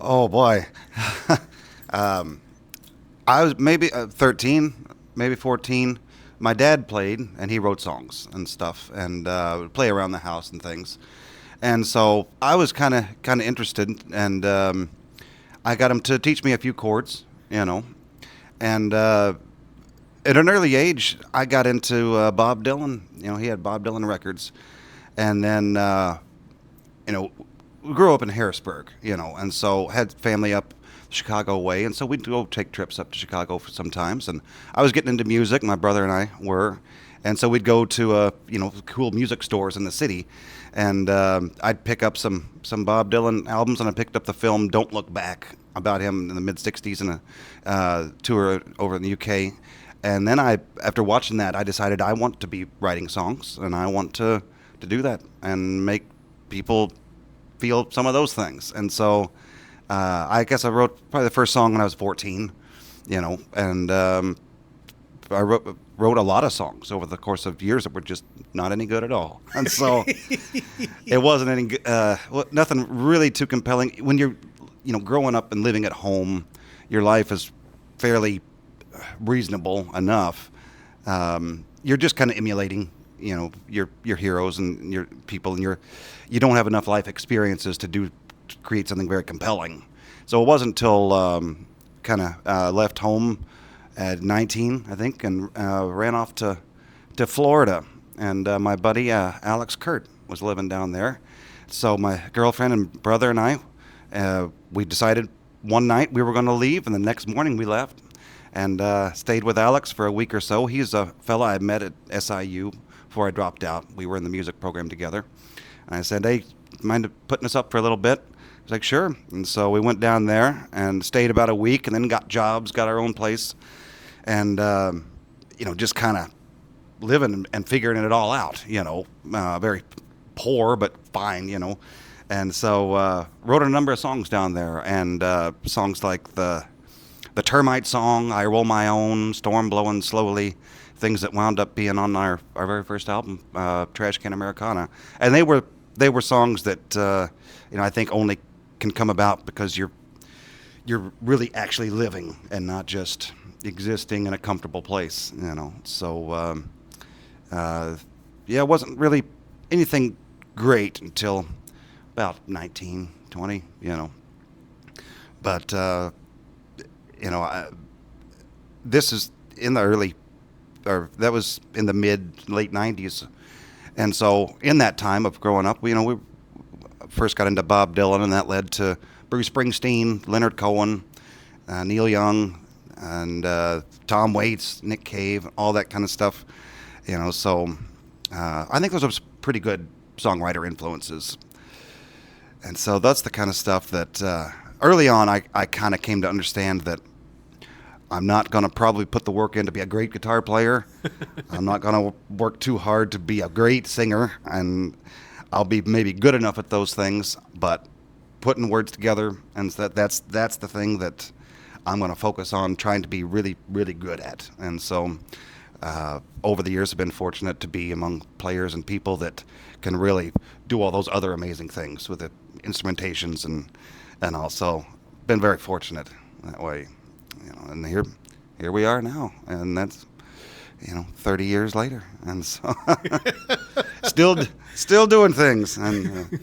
Oh boy. um, I was maybe 13, maybe 14. My dad played, and he wrote songs and stuff, and would play around the house and things. And so I was kind of interested, and I got him to teach me a few chords, you know. And at an early age, I got into Bob Dylan. You know, he had Bob Dylan records, and then you know, we grew up in Harrisburg, you know, and so had family up Chicago way, and so we'd go take trips up to Chicago for sometimes. And I was getting into music, my brother and I were, and so we'd go to cool music stores in the city, and I'd pick up some Bob Dylan albums, and I picked up the film Don't Look Back about him in the mid '60s in a tour over in the UK. And then after watching that, I decided I want to be writing songs, and I want to do that and make people feel some of those things. And so I guess I wrote probably the first song when I was 14, you know, and I wrote a lot of songs over the course of years that were just not any good at all. And so it wasn't any nothing really too compelling. When you're, you know, growing up and living at home, your life is fairly reasonable enough. You're just kind of emulating, you know, your heroes and your people, and you don't have enough life experiences to create something very compelling. So it wasn't until kind of left home at 19, I think, and ran off to Florida. And my buddy Alex Kurt was living down there. So my girlfriend and brother and I, we decided one night we were going to leave, and the next morning we left and stayed with Alex for a week or so. He's a fella I met at SIU before I dropped out. We were in the music program together. And I said, hey, mind putting us up for a little bit? He was like, sure. And so we went down there and stayed about a week, and then got jobs, got our own place, and, you know, just kind of living and figuring it all out, you know, very poor, but fine, you know. And so wrote a number of songs down there, and songs like the Termite song, I Roll My Own, Storm Blowing Slowly, things that wound up being on our very first album, Trash Can Americana. And they were songs that, you know, I think only can come about because you're really actually living and not just existing in a comfortable place, you know. So, yeah, it wasn't really anything great until about 19, 20, you know. But, you know, this is in the that was in the late 90s. And so in that time of growing up, we first got into Bob Dylan, and that led to Bruce Springsteen, Leonard Cohen, Neil Young, and Tom Waits, Nick Cave, all that kind of stuff. You know, so I think those are pretty good songwriter influences. And so that's the kind of stuff that early on I kind of came to understand that I'm not going to probably put the work in to be a great guitar player. I'm not going to work too hard to be a great singer, and I'll be maybe good enough at those things, but putting words together, and that's the thing that I'm going to focus on trying to be really, really good at. And so over the years, I've been fortunate to be among players and people that can really do all those other amazing things with the instrumentations, and also been very fortunate that way. You know, and here we are now, and that's, you know, 30 years later, and so still doing things, and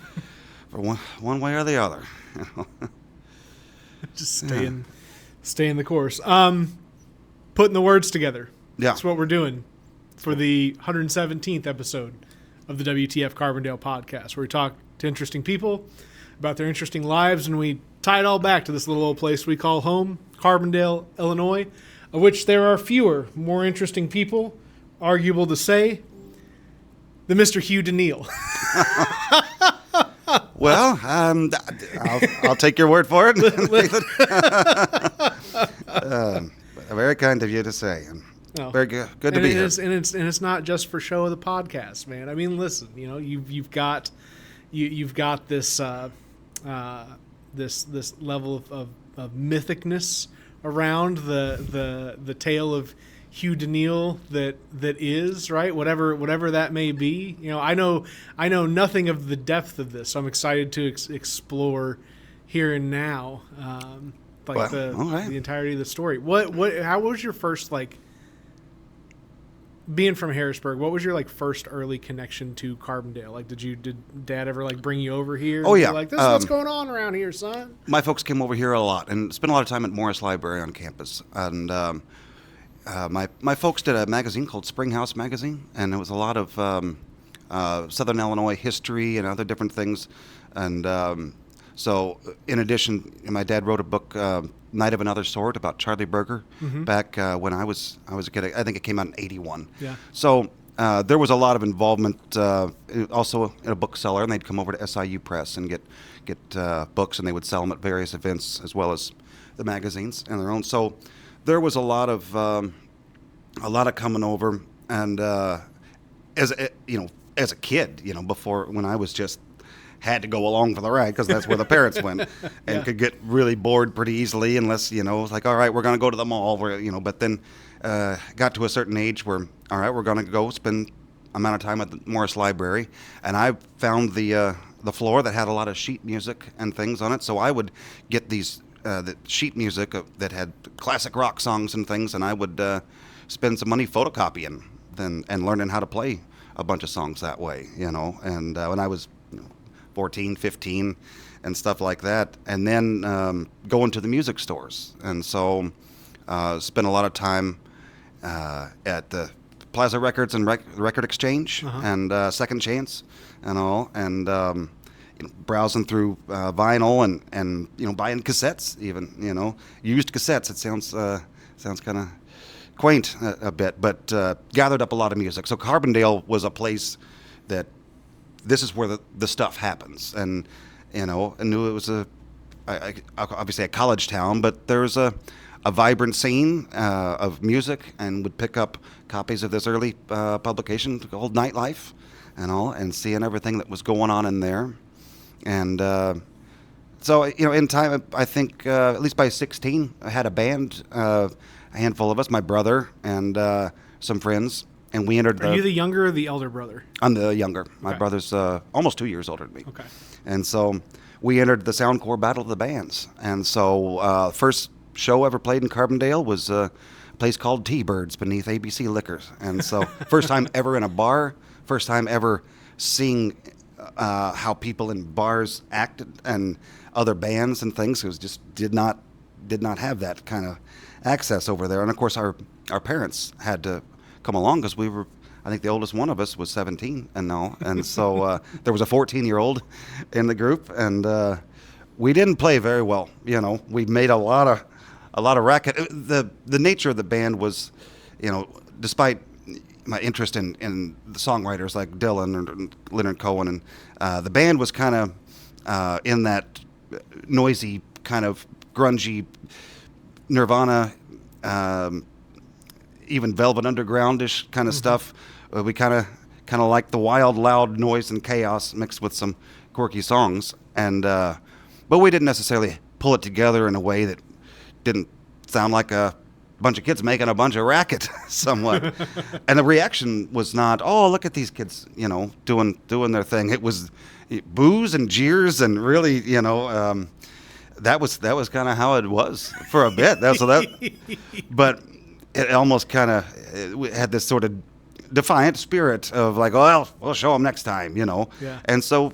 for one way or the other, you know. Just staying the course. Putting the words together. Yeah, that's what we're doing for the 117th episode of the WTF Carbondale podcast, where we talk to interesting people about their interesting lives, and we tie it all back to this little old place we call home, Carbondale, Illinois, of which there are fewer, more interesting people, arguable to say, than Mr. Hugh DeNeal. Well, I'll take your word for it. Very kind of you to say. Oh. Very good to be here. And it's not just for show of the podcast, man. I mean, listen, you know, you've got this this level of mythicness around the tale of Hugh DeNeal that is, right, whatever that may be. You know, I know nothing of the depth of this, so I'm excited to explore, here and now, like Well, the okay. the entirety of the story. How was your first, like, being from Harrisburg? What was your, like, first early connection to Carbondale? Like, did Dad ever, like, bring you over here? Oh, and be yeah. like, this is what's going on around here, son. My folks came over here a lot and spent a lot of time at Morris Library on campus. And my folks did a magazine called Springhouse Magazine, and it was a lot of Southern Illinois history and other different things. And so, in addition, my dad wrote a book, Night of Another Sort, about Charlie Berger, back when I was a kid. I think it came out in '81. Yeah. So there was a lot of involvement, also in a bookseller, and they'd come over to SIU Press and get books, and they would sell them at various events as well as the magazines and their own. So there was a lot of coming over, and as a kid, before, when I was just had to go along for the ride because that's where the parents went, and could get really bored pretty easily unless it's like, all right, we're going to go to the mall, but then got to a certain age where, all right, we're going to go spend amount of time at the Morris Library, and I found the floor that had a lot of sheet music and things on it, so I would get these the sheet music that had classic rock songs and things, and I would spend some money photocopying and learning how to play a bunch of songs that way, and when I was 14, 15, and stuff like that, and then going to the music stores, and so spent a lot of time at the Plaza Records and Record Exchange and Second Chance and all, and browsing through vinyl and buying cassettes, even used cassettes. It sounds kind of quaint a bit, but gathered up a lot of music. So Carbondale was a place that this is where the stuff happens, and I knew it was obviously a college town, but there was a vibrant scene of music, and would pick up copies of this early publication called Nightlife and all, and seeing everything that was going on in there. And so in time, I think at least by 16, I had a band, a handful of us, my brother and some friends. And we entered Are you the younger or the elder brother? I'm the younger. My brother's almost 2 years older than me. Okay. And so we entered the Soundcore Battle of the Bands. And so first show ever played in Carbondale was a place called T-Birds beneath ABC Liquors. And so first time ever in a bar, first time ever seeing how people in bars acted and other bands and things. It was just did not have that kind of access over there. And of course our parents had to come along because we were, I think the oldest one of us was 17 and all, and so there was a 14-year-old in the group, and we didn't play very well. We made a lot of racket. The nature of the band was, despite my interest in the songwriters like Dylan and Leonard Cohen, and the band was kind of in that noisy kind of grungy Nirvana. Even Velvet Underground-ish kind of stuff. We kind of like the wild, loud noise and chaos mixed with some quirky songs, and but we didn't necessarily pull it together in a way that didn't sound like a bunch of kids making a bunch of racket, somewhat. And the reaction was not, oh, look at these kids, doing their thing. It was boos and jeers, and really, that was kind of how it was for a bit. But it almost kind of had this sort of defiant spirit of like, oh, well, we'll show them next time, Yeah. And so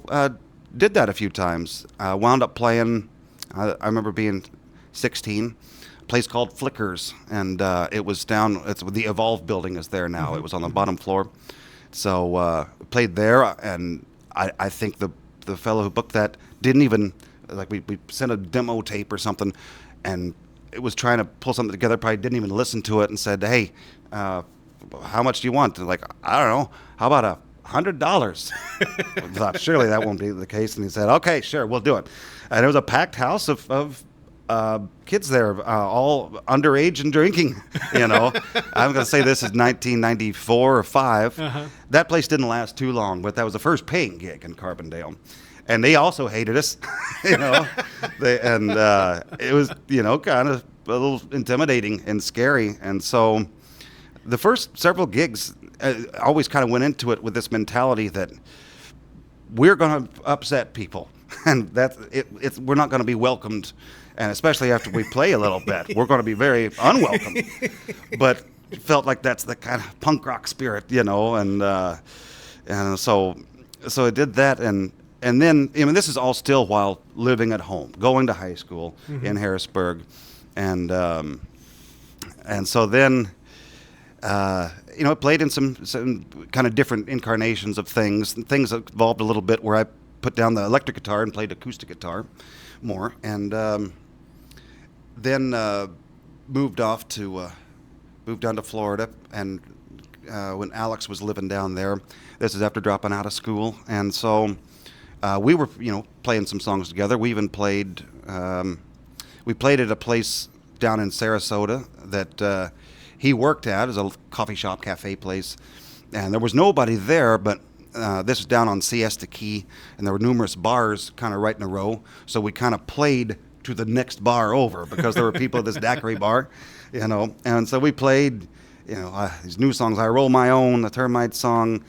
did that a few times. Wound up playing, I remember being 16, a place called Flickers, and it was down, the Evolve building is there now. It was on the bottom floor. So played there, and I think the fellow who booked that didn't even, like we sent a demo tape or something, and it was trying to pull something together, probably didn't even listen to it, and said, hey, how much do you want? And like, I don't know, how about $100? I thought, surely that won't be the case. And he said, okay, sure, we'll do it. And it was a packed house of kids there, all underage and drinking, I'm going to say this is 1994 or 5. That place didn't last too long, but that was the first paying gig in Carbondale. And they also hated us, it was, kind of a little intimidating and scary. And so the first several gigs, always kind of went into it with this mentality that we're going to upset people, and we're not going to be welcomed, and especially after we play a little bit, we're going to be very unwelcome. But it felt like that's the kind of punk rock spirit, and so I did that, and then this is all still while living at home, going to high school in Harrisburg, and so then. I played in some kind of different incarnations of things. Things evolved a little bit where I put down the electric guitar and played acoustic guitar more, and then moved down to Florida. And when Alex was living down there, this is after dropping out of school, and so we were playing some songs together. We even played at a place down in Sarasota that. He worked at as a coffee shop, cafe place, and there was nobody there, but this was down on Siesta Key, and there were numerous bars kind of right in a row, so we kind of played to the next bar over because there were people at this daiquiri bar, and so we played, these new songs, I Roll My Own, the Termite song,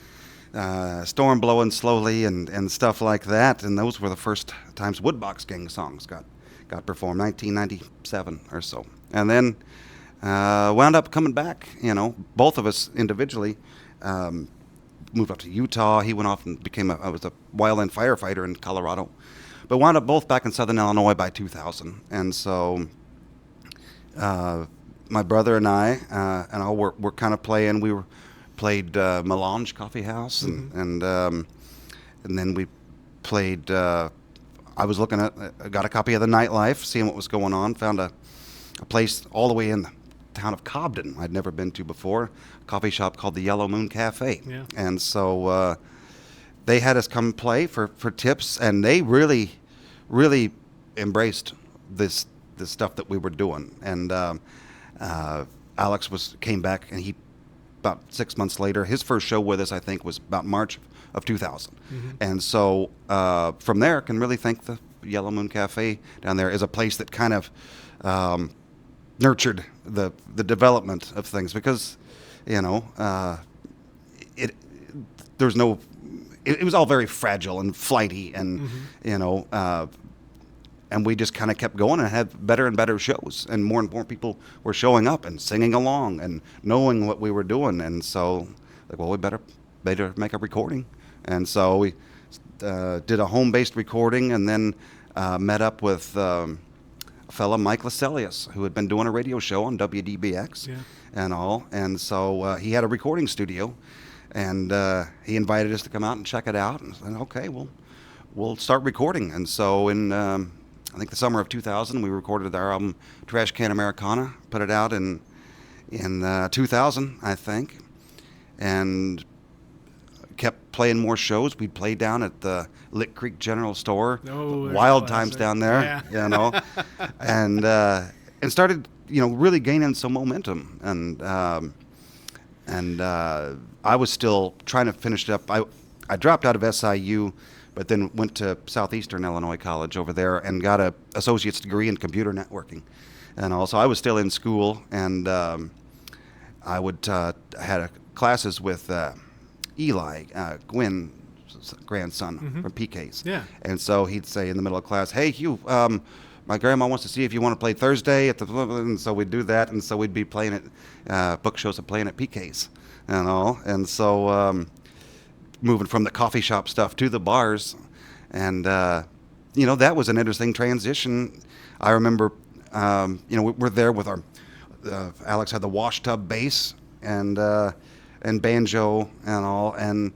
Storm Blowing Slowly, and stuff like that, and those were the first times Woodbox Gang songs got performed, 1997 or so, and then wound up coming back, both of us individually, moved up to Utah. He went off and I was a wildland firefighter in Colorado, but wound up both back in Southern Illinois by 2000. And so, my brother and I, were kind of playing. We played Melange Coffee House, and then we played. I was got a copy of the Nightlife, seeing what was going on. Found a place all the way in the town of Cobden I'd never been to before, a coffee shop called the Yellow Moon Cafe. Yeah. And so they had us come play for tips, and they really, really embraced this stuff that we were doing. And Alex came back, and he about 6 months later, his first show with us, I think, was about March of 2000. And so from there, can really thank the Yellow Moon Cafe down there as a place that kind of nurtured the development of things, because it was all very fragile and flighty, and and we just kind of kept going and had better and better shows, and more people were showing up and singing along and knowing what we were doing. And so we better make a recording. And so we did a home-based recording, and then met up with a fella, Mike Lascelius, who had been doing a radio show on WDBX and all. And so he had a recording studio, and he invited us to come out and check it out. And said, okay, we'll start recording. And so in, I think the summer of 2000, we recorded our album Trash Can Americana, put it out in 2000, I think, and kept playing more shows. We'd play down at the Lick Creek General Store, wild times down there, and started, really gaining some momentum. And I was still trying to finish it up. I dropped out of SIU, but then went to Southeastern Illinois College over there and got a associate's degree in computer networking. And also, I was still in school, and I had classes with Eli, Gwynn's grandson from PK's. Yeah. And so he'd say in the middle of class, "Hey, Hugh, my grandma wants to see if you want to play Thursday at the," and so we'd do that, and so we'd be playing at book shows and playing at PK's and all. And so moving from the coffee shop stuff to the bars, and that was an interesting transition. I remember, we're there with our Alex had the wash tub bass and banjo and all, and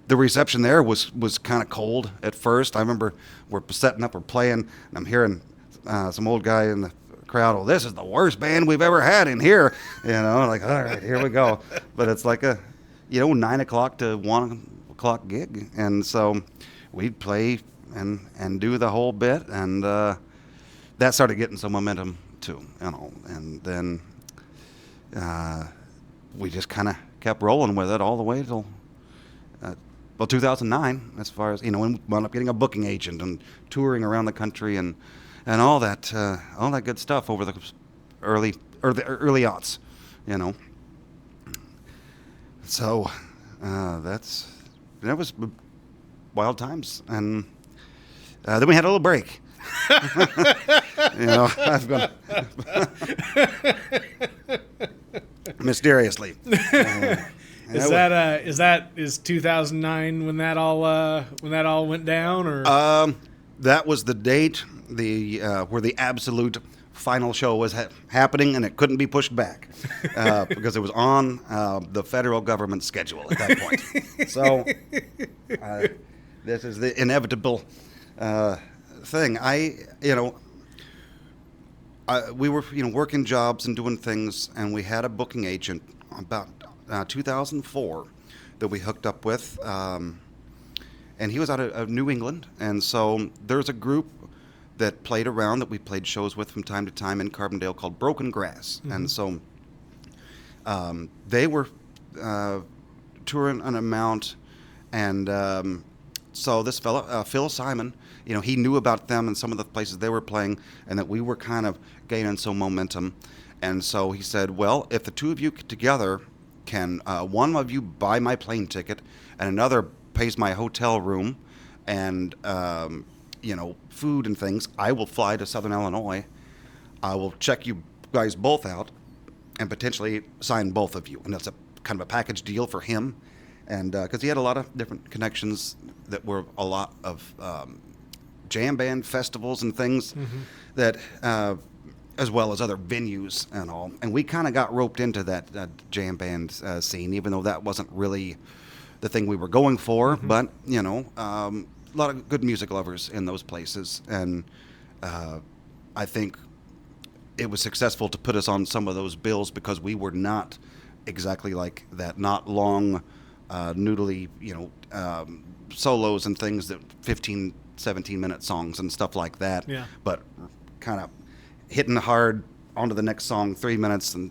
the reception there was kind of cold at first. I remember we're setting up, we're playing, and I'm hearing some old guy in the crowd, "Oh, this is the worst band we've ever had in here," like, all right, here we go. But it's like a 9 o'clock to 1 o'clock gig, and so we'd play and do the whole bit, and that started getting some momentum too, and then we just kind of kept rolling with it all the way till 2009, as far as, and we wound up getting a booking agent and touring around the country and all that good stuff over the early aughts, So that was wild times. And then we had a little break. I've been mysteriously. Is 2009 when that all went down, or? That was the date where the absolute final show was happening, and it couldn't be pushed back because it was on the federal government schedule at that point. So this is the inevitable thing. We were working jobs and doing things, and we had a booking agent about 2004 that we hooked up with, and he was out of New England, and so there's a group that played around that we played shows with from time to time in Carbondale called Broken Grass. Mm-hmm. And so they were touring an amount, and so this fella, Phil Simon, he knew about them and some of the places they were playing, and that we were kind of gaining some momentum. And so he said, well, if the two of you together can, one of you buy my plane ticket and another pays my hotel room and food and things, I will fly to Southern Illinois. I will check you guys both out and potentially sign both of you. And that's a kind of a package deal for him. And because he had a lot of different connections that were a lot of jam band festivals and things mm-hmm. that, as well as other venues and all. And we kind of got roped into that jam band scene, even though that wasn't really the thing we were going for. Mm-hmm. But, a lot of good music lovers in those places, and I think it was successful to put us on some of those bills because we were not exactly like that, not long, noodly, solos and things that 15, 17-minute songs and stuff like that, yeah. But kind of hitting hard onto the next song, 3 minutes, and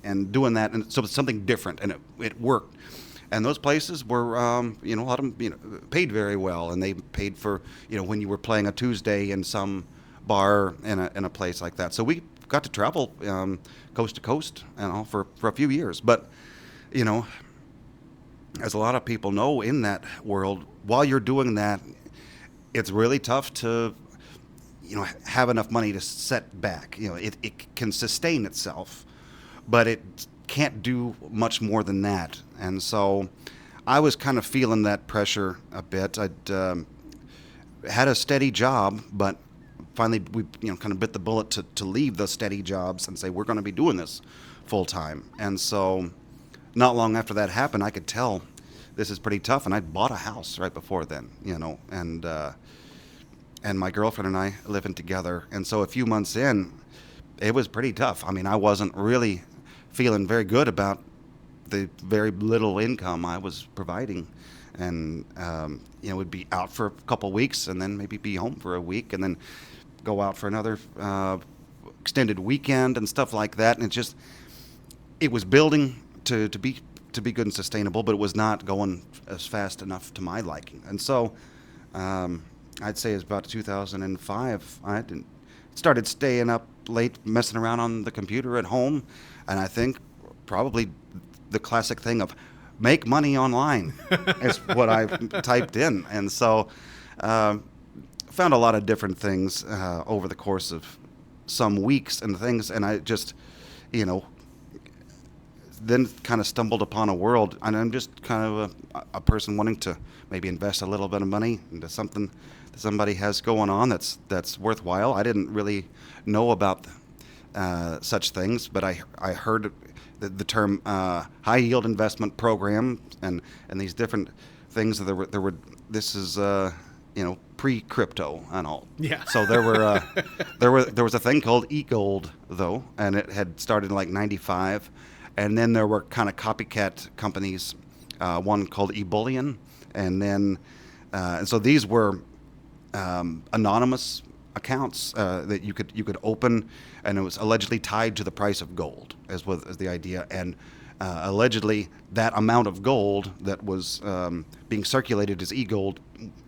and doing that, and so it's something different, and it worked. And those places were, a lot of them, paid very well, and they paid for, when you were playing a Tuesday in some bar in a place like that. So we got to travel coast to coast, for a few years. But, as a lot of people know in that world, while you're doing that, it's really tough to, have enough money to set back. It can sustain itself, but it can't do much more than that. And so I was kind of feeling that pressure a bit. I'd had a steady job, but finally we kind of bit the bullet to leave the steady jobs and say we're going to be doing this full time. And so not long after that happened, I could tell this is pretty tough, and I'd bought a house right before then, and my girlfriend and I living together. And so a few months in, it was pretty tough. I mean, I wasn't really feeling very good about the very little income I was providing, and would be out for a couple weeks and then maybe be home for a week and then go out for another extended weekend and stuff like that. And it was building to be good and sustainable, but it was not going as fast enough to my liking. And so I'd say it's about 2005 I started staying up late messing around on the computer at home. And I think probably the classic thing of make money online is what I typed in. And so found a lot of different things over the course of some weeks and things. And I just, then kind of stumbled upon a world. And I'm just kind of a person wanting to maybe invest a little bit of money into something that somebody has going on that's worthwhile. I didn't really know about such things, but I heard the term high yield investment program and these different things. There were this is pre-crypto and all. Yeah. So there was a thing called eGold though, and it had started in like '95, and then there were kind of copycat companies, one called eBullion, and then and so these were anonymous accounts that you could open, and it was allegedly tied to the price of gold, as the idea. And allegedly, that amount of gold that was being circulated as e-gold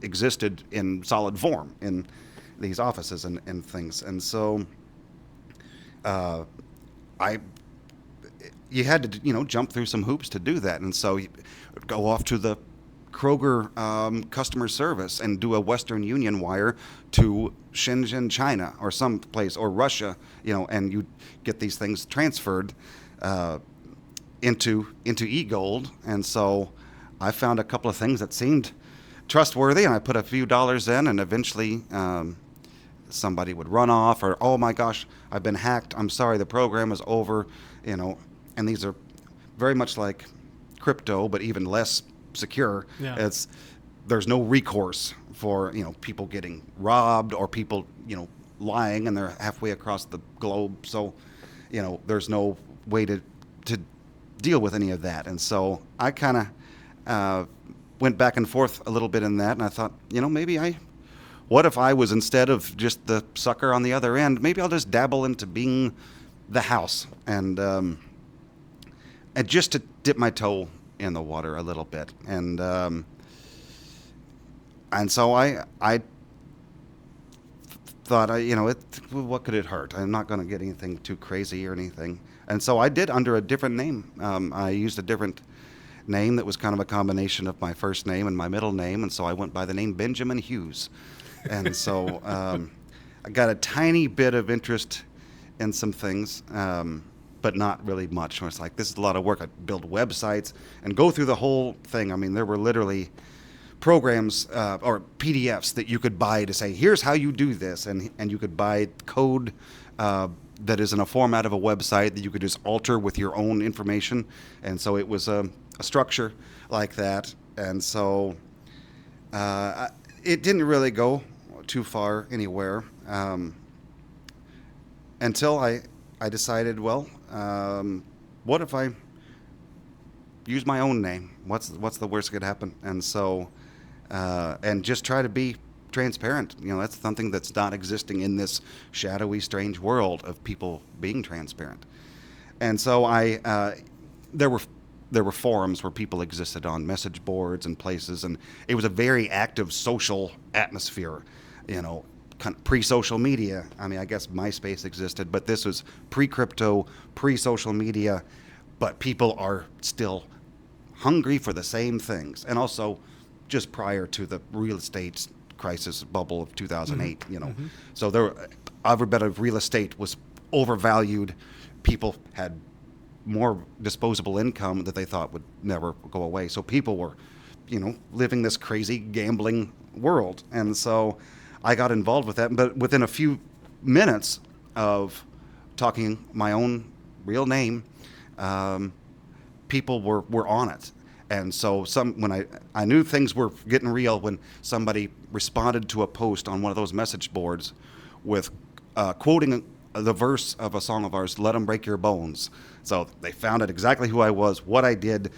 existed in solid form in these offices and things. And so, you had to jump through some hoops to do that. And so you would go off to the Kroger customer service and do a Western Union wire to Shenzhen, China, or some place, or Russia, and you get these things transferred into eGold. And so I found a couple of things that seemed trustworthy, and I put a few dollars in, and eventually somebody would run off, or, oh my gosh, I've been hacked, I'm sorry, the program is over, and these are very much like crypto, but even less secure. Yeah. There's no recourse for people getting robbed, or people lying, and they're halfway across the globe. So there's no way to deal with any of that. And so I kind of went back and forth a little bit in that, and I thought, what if I was, instead of just the sucker on the other end, maybe I'll just dabble into being the house, and just to dip my toe in the water a little bit. And so I thought, what could it hurt? I'm not going to get anything too crazy or anything. And so I did, under a different name. I used a different name that was kind of a combination of my first name and my middle name, and so I went by the name Benjamin Hughes. And so I got a tiny bit of interest in some things, but not really much. It's like, this is a lot of work. I build websites and go through the whole thing. I mean, there were literally programs or PDFs that you could buy to say, here's how you do this, and you could buy code that is in a format of a website that you could just alter with your own information. And so it was a structure like that. And so it didn't really go too far anywhere until I decided, well, what if I use my own name? What's the worst that could happen? And so, and just try to be transparent. That's something that's not existing in this shadowy, strange world of people being transparent. And so there were forums where people existed on message boards and places, and it was a very active social atmosphere, kind of pre-social media. I mean, I guess MySpace existed, but this was pre-crypto, pre-social media, but people are still hungry for the same things. And also just prior to the real estate crisis bubble of 2008, Mm-hmm. So every bit of real estate was overvalued. People had more disposable income that they thought would never go away. So people were, living this crazy gambling world. And so I got involved with that. But within a few minutes of talking my own real name, people were on it. And so when I knew things were getting real when somebody responded to a post on one of those message boards with quoting the verse of a song of ours, "Let 'em break your bones." So they found out exactly who I was, what I did,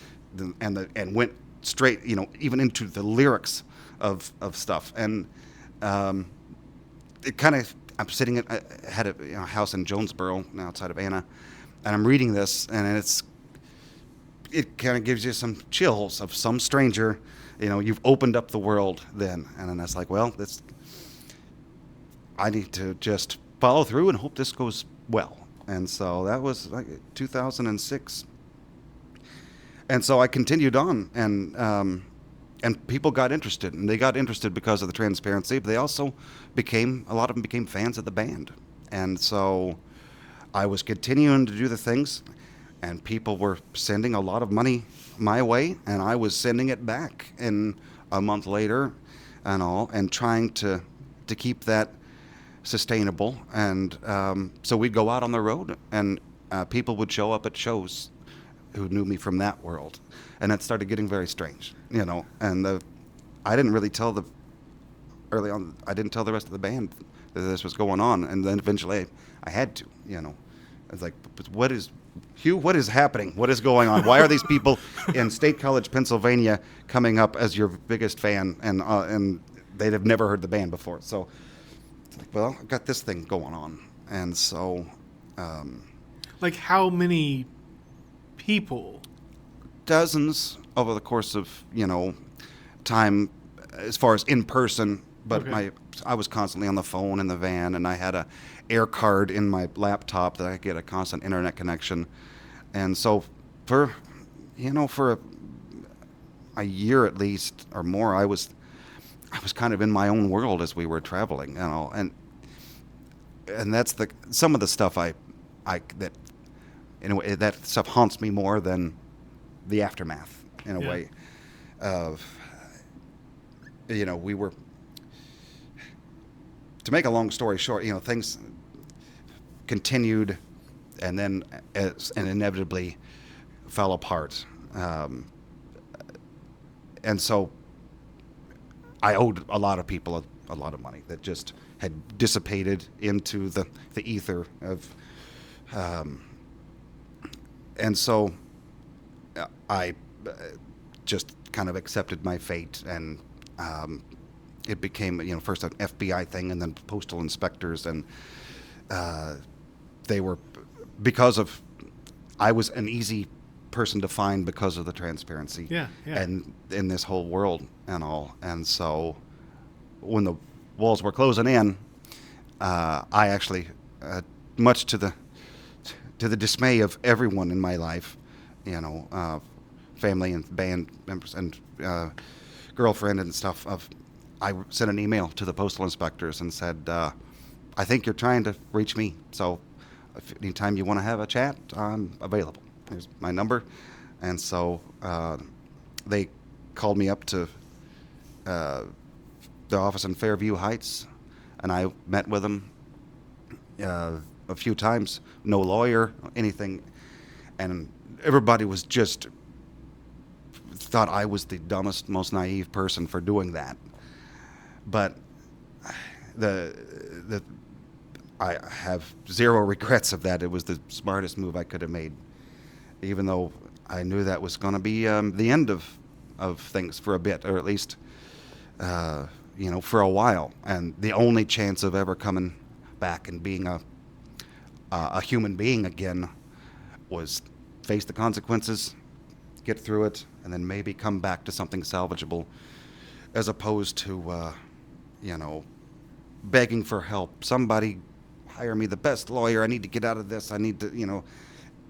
and went straight, even into the lyrics of stuff. And it kind of, I'm sitting I had a house in Jonesboro, outside of Anna, and I'm reading this, and it kind of gives you some chills of some stranger, you've opened up the world then. And then that's like, well, I need to just follow through and hope this goes well. And so that was like 2006. And so I continued on, and people got interested, and they got interested because of the transparency, but they also a lot of them became fans of the band. And so I was continuing to do the things, and people were sending a lot of money my way, and I was sending it back in a month later and all, and trying to keep that sustainable. And so we'd go out on the road, and people would show up at shows who knew me from that world. And it started getting very strange, and I didn't really tell early on, I didn't tell the rest of the band that this was going on. And then eventually I had to, It's like, but Hugh, what is happening? What is going on? Why are these people in State College, Pennsylvania, coming up as your biggest fan, and they'd have never heard the band before? So, it's like, well, I've got this thing going on. And so... like, how many people? Dozens over the course of, time, as far as in person. But Okay. I was constantly on the phone in the van, and I had a air card in my laptop that I could get a constant internet connection. And so for a year at least or more, I was kind of in my own world as we were traveling, and that's some of the stuff that in a way that stuff haunts me more than the aftermath in a way of we were, to make a long story short, things continued and then and inevitably fell apart, and so I owed a lot of people a lot of money that just had dissipated into the ether of, and so I just kind of accepted my fate, and it became first an FBI thing and then postal inspectors, and they were, because of, I was an easy person to find because of the transparency and in this whole world and all. And so when the walls were closing in, I actually, much to the dismay of everyone in my life, family and band members and girlfriend and stuff, I sent an email to the postal inspectors and said, I think you're trying to reach me, so if anytime you want to have a chat, I'm available. Here's my number. And so they called me up to the office in Fairview Heights, and I met with them a few times. No lawyer, anything. And everybody was just thought I was the dumbest, most naive person for doing that. But I have zero regrets of that. It was the smartest move I could have made, even though I knew that was going to be the end of things for a bit, or at least for a while. And the only chance of ever coming back and being a human being again was face the consequences, get through it, and then maybe come back to something salvageable, as opposed to begging for help. Somebody hire me the best lawyer. I need to get out of this. I need to,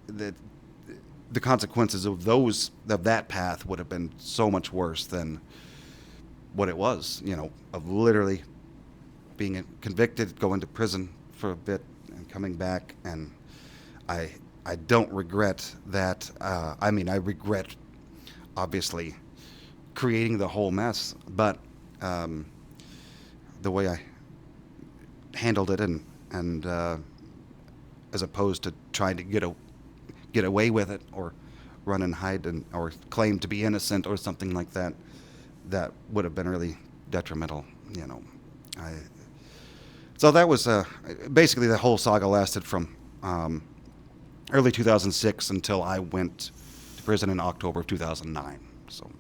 the consequences of that path would have been so much worse than what it was, of literally being convicted, going to prison for a bit and coming back. And I don't regret that. I regret, obviously, creating the whole mess, but the way I handled it, and as opposed to trying to get away with it, or run and hide, or claim to be innocent or something like that, that would have been really detrimental. So that was basically the whole saga lasted from early 2006 until I went to prison in October of 2009. So,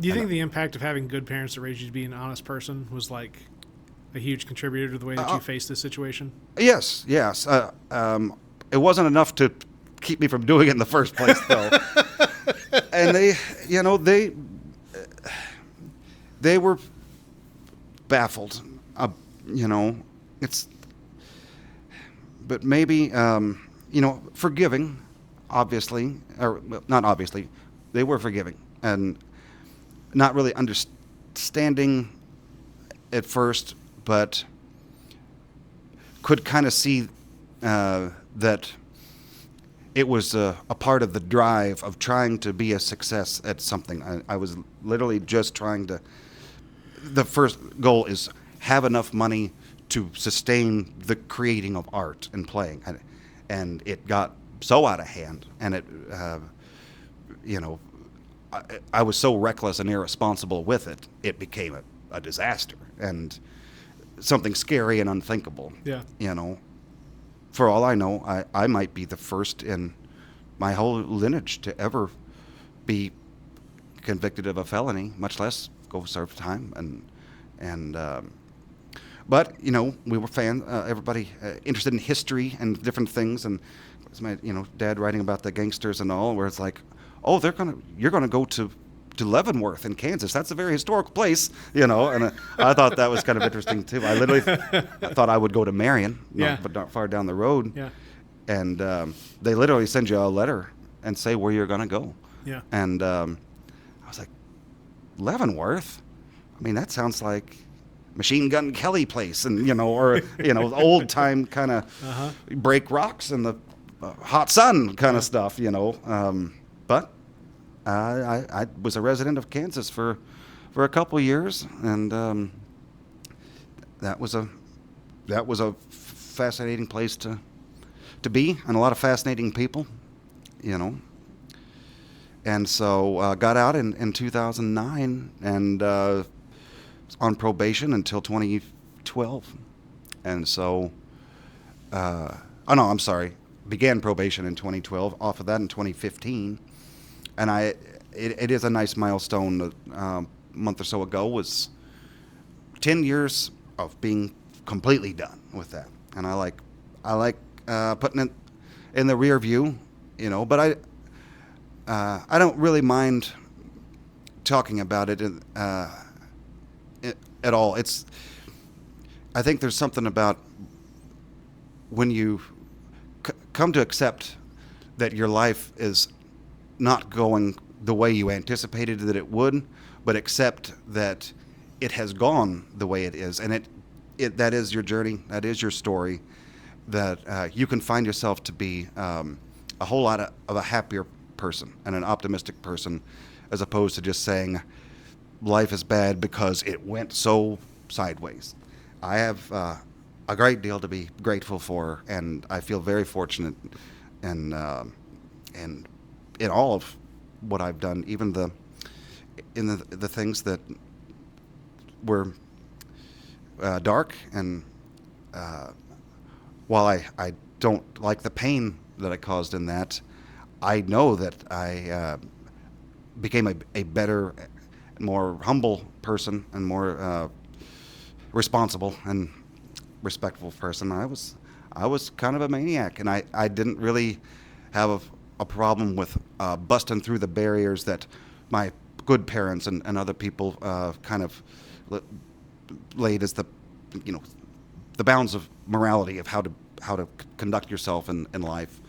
do you think the impact of having good parents that raised you to be an honest person was like a huge contributor to the way that you faced this situation? Yes. It wasn't enough to keep me from doing it in the first place, though. And they were baffled. But maybe forgiving, obviously, or not obviously, they were forgiving and not really understanding at first, but could kind of see that it was a part of the drive of trying to be a success at something. I was literally just trying to, the first goal is have enough money to sustain the creating of art and playing. And it got so out of hand, and it, I was so reckless and irresponsible with it, it became a disaster and something scary and unthinkable. Yeah. For all I know, I might be the first in my whole lineage to ever be convicted of a felony, much less go serve time. But we were everybody interested in history and different things, and it was my dad writing about the gangsters and all, where it's like, oh, you're gonna go to Leavenworth in Kansas. That's a very historic place, And I thought that was kind of interesting too. I literally thought I would go to Marion, but not far down the road. Yeah. And they literally send you a letter and say where you're gonna go. Yeah. And I was like, Leavenworth? I mean, that sounds like Machine Gun Kelly place, and or old time kind of break rocks in the hot sun kind of stuff, But I was a resident of Kansas for a couple years, and that was a fascinating place to be, and a lot of fascinating people, And so got out in 2009, and on probation until 2012. And so, oh no, I'm sorry, began probation in 2012, off of that in 2015. And it is a nice milestone. A month or so ago was 10 years of being completely done with that. And I like putting it in the rear view, but I don't really mind talking about it at all. I think there's something about when you come to accept that your life is not going the way you anticipated that it would, but accept that it has gone the way it is, and that is your journey, that is your story, that you can find yourself to be a whole lot of a happier person and an optimistic person, as opposed to just saying life is bad because it went so sideways. I have a great deal to be grateful for, and I feel very fortunate in all of what I've done, even in the things that were dark. And while I don't like the pain that I caused in that, I know that I became a better, more humble person, and more responsible and respectful person. I was kind of a maniac, and I didn't really have a problem with busting through the barriers that my good parents and other people kind of laid as the bounds of morality of how to conduct yourself in life.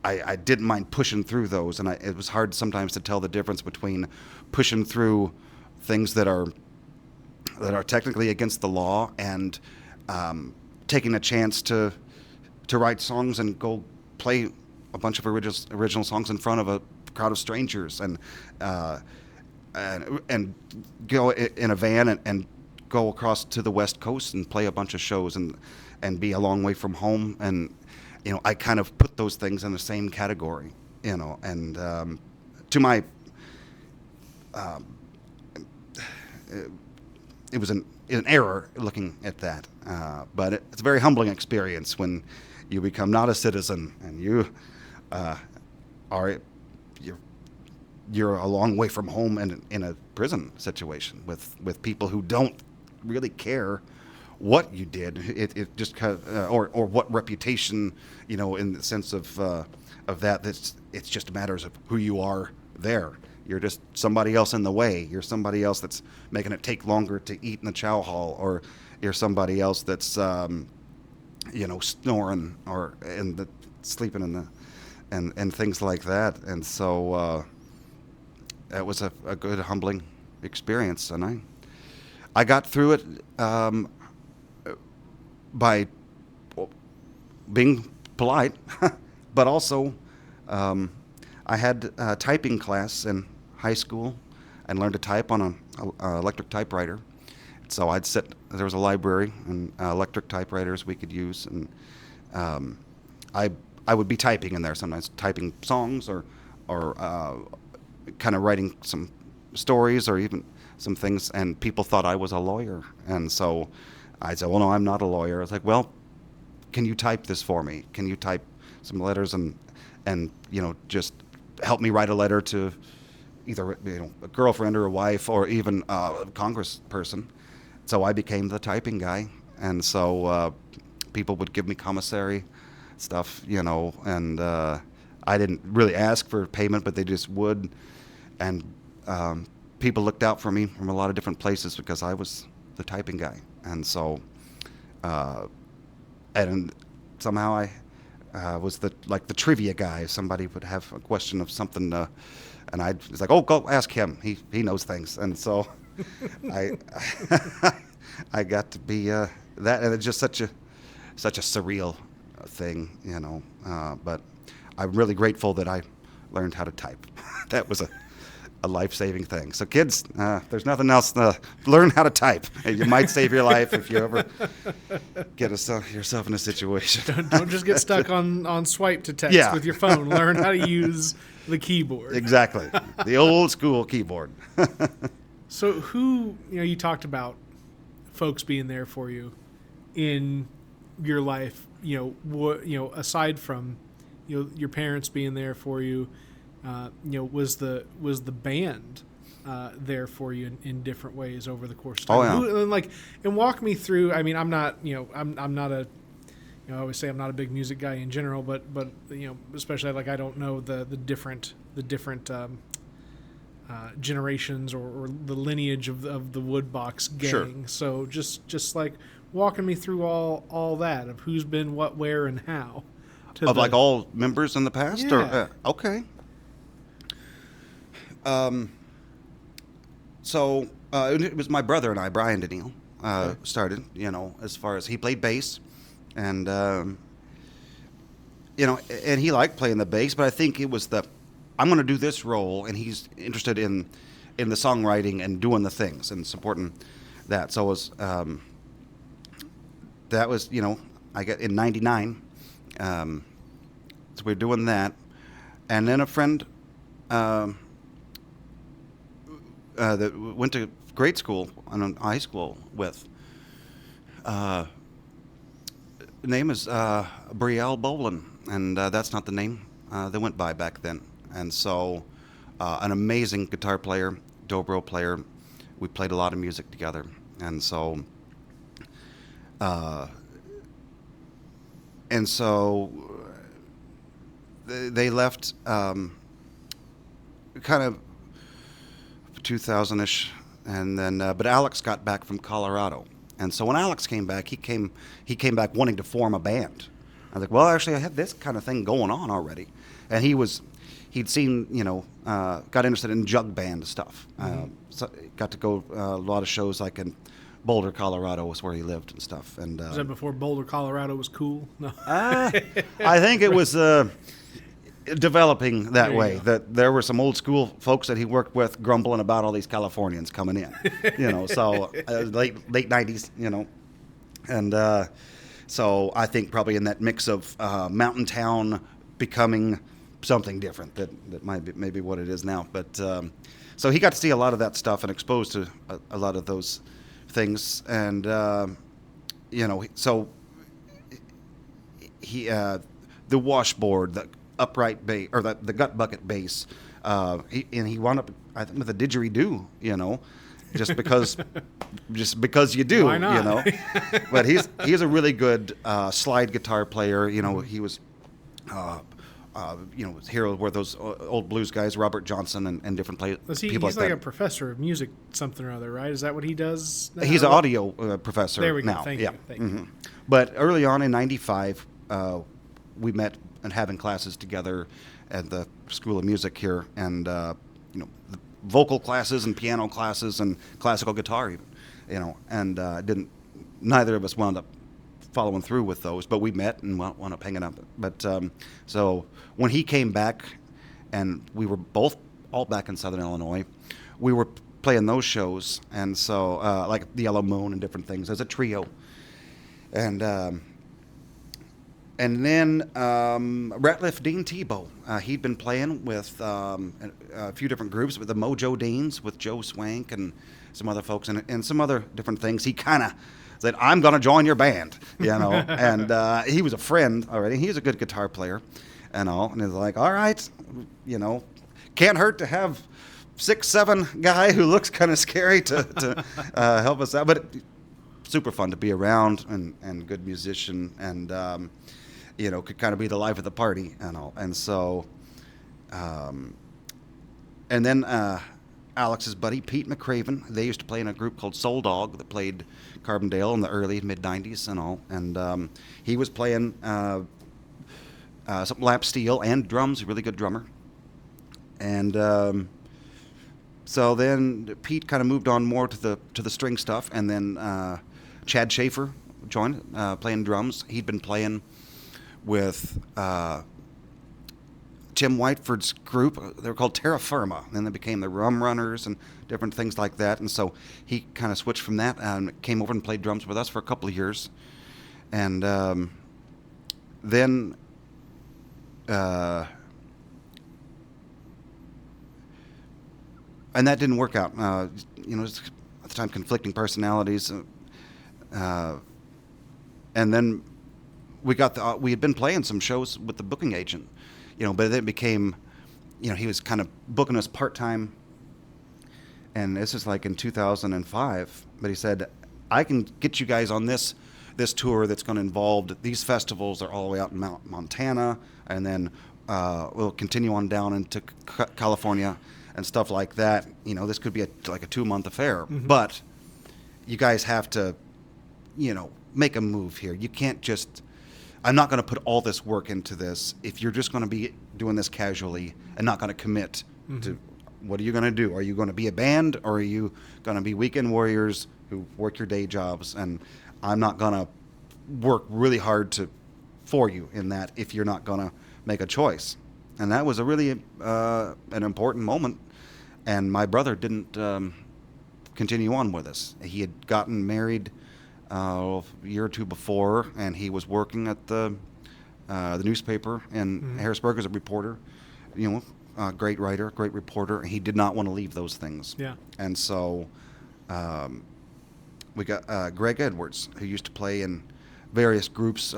I didn't mind pushing through those, and it was hard sometimes to tell the difference between pushing through things that are technically against the law and taking a chance to write songs and go play a bunch of original songs in front of a crowd of strangers, and go in a van and go across to the West Coast and play a bunch of shows and be a long way from home. And I kind of put those things in the same category, and to my it was an error looking at that, but it's a very humbling experience when you become not a citizen and you're a long way from home and in a prison situation with people who don't really care what you did. It just or what reputation, in the sense of that. It's just matters of who you are there. You're just somebody else in the way. You're somebody else that's making it take longer to eat in the chow hall, or you're somebody else that's snoring or sleeping in the and things like that. And so that was a good humbling experience, and I got through it by being polite, but also I had a typing class in high school and learned to type on an electric typewriter. So I'd sit, there was a library and electric typewriters we could use, and I would be typing in there sometimes, typing songs or kind of writing some stories or even some things, and people thought I was a lawyer. And so I said, well, no, I'm not a lawyer. I was like, well, can you type this for me? Can you type some letters and just help me write a letter to either a girlfriend or a wife or even a congressperson? So I became the typing guy, and so people would give me commissary stuff, and I didn't really ask for payment, but they just would, and people looked out for me from a lot of different places because I was the typing guy. And so and somehow I was the trivia guy. Somebody would have a question of something, and I was like, "Oh, go ask him. He knows things." And so I I got to be that, and it's just such a surreal thing, But I'm really grateful that I learned how to type. That was a life-saving thing. So kids, there's nothing else. Learn how to type. You might save your life if you ever get yourself in a situation. Don't just get stuck on swipe to text with your phone. Learn how to use the keyboard. Exactly. The old school keyboard. So who, you talked about folks being there for you in your life, aside from, your parents being there for you, was the band there for you in different ways over the course of time? Oh, yeah. And walk me through. I mean, I'm not, I'm not a, I always say I'm not a big music guy in general, but especially I don't know the different generations or the lineage of the Woodbox Gang. Sure. So just walking me through all that of who's been what, where, and how. Of all members in the past? Yeah. Okay. So it was my brother and I, Brian DeNeal, started, as far as he played bass. And, and he liked playing the bass, but I think it was I'm going to do this role, and he's interested in the songwriting and doing the things and supporting that. So it was, that was, I got in 99. So we're doing that. And then a friend that went to grade school and high school with, name is Brielle Bolin, and that's not the name they went by back then. And so an amazing guitar player, dobro player. We played a lot of music together. And so they left kind of 2000-ish, and then but Alex got back from Colorado, and so when Alex came back, he came back wanting to form a band. I was like, well, actually, I had this kind of thing going on already, and he'd seen, got interested in jug band stuff. So got to go a lot of shows, like in Boulder, Colorado, was where he lived and stuff. And was that before Boulder, Colorado was cool? No, I think it was developing that way. That there were some old school folks that he worked with grumbling about all these Californians coming in, so late 90s, and so I think probably in that mix of mountain town becoming something different that might be maybe what it is now. But so he got to see a lot of that stuff and exposed to a lot of those things, and so he the washboard, the upright bass, or the gut bucket bass, he wound up, I think, with a didgeridoo, just because you do. Why not? But he's a really good slide guitar player. He was hero were those old blues guys, Robert Johnson and different people He's like like that. a professor of music, something or other, right? Is that what he does now? He's an audio professor there we go. now. Thank yeah. you. Thank you. But early on in 95, we met and having classes together at the School of Music here, and the vocal classes and piano classes and classical guitar even, and neither of us wound up following through with those, but we met and wound up hanging up. But so when he came back, and we were all back in Southern Illinois, we were playing those shows, and so like the Yellow Moon and different things as a trio, and then Ratliff Dean Tebow, he'd been playing with a few different groups, with the Mojo Deans, with Joe Swank and some other folks, and some other different things. He kind of said, I'm going to join your band, and he was a friend already. He's a good guitar player, and he's like, all right, can't hurt to have 6'7" guy who looks kind of scary to help us out, but super fun to be around, and good musician, and could kind of be the life of the party, and so, and then Alex's buddy Pete McCraven, they used to play in a group called Soul Dog that played Carbondale in the early mid 90s and he was playing some lap steel and drums. A really good drummer. And so then Pete kind of moved on more to the string stuff, and then Chad Schaefer joined playing drums. He'd been playing with Tim Whiteford's group. They were called Terra Firma, and then they became the Rum Runners and different things like that. And so he kind of switched from that and came over and played drums with us for a couple of years. And then and that didn't work out. At the time, conflicting personalities. And then we had been playing some shows with the booking agent, but it became, he was kind of booking us part-time. And this is like in 2005. But he said, I can get you guys on this tour that's going to involve these festivals. They're all the way out in Montana. And then we'll continue on down into California and stuff like that. This could be like a 2-month affair. Mm-hmm. But you guys have to, make a move here. You can't just... I'm not going to put all this work into this if you're just going to be doing this casually and not going to commit to... What are you going to do? Are you going to be a band, or are you going to be weekend warriors who work your day jobs? And I'm not going to work really hard for you in that if you're not going to make a choice. And that was a really an important moment. And my brother didn't continue on with us. He had gotten married a year or two before, and he was working at the newspaper in Harrisburg as a reporter. Great writer, great reporter. He did not want to leave those things. Yeah. And so we got Greg Edwards, who used to play in various groups,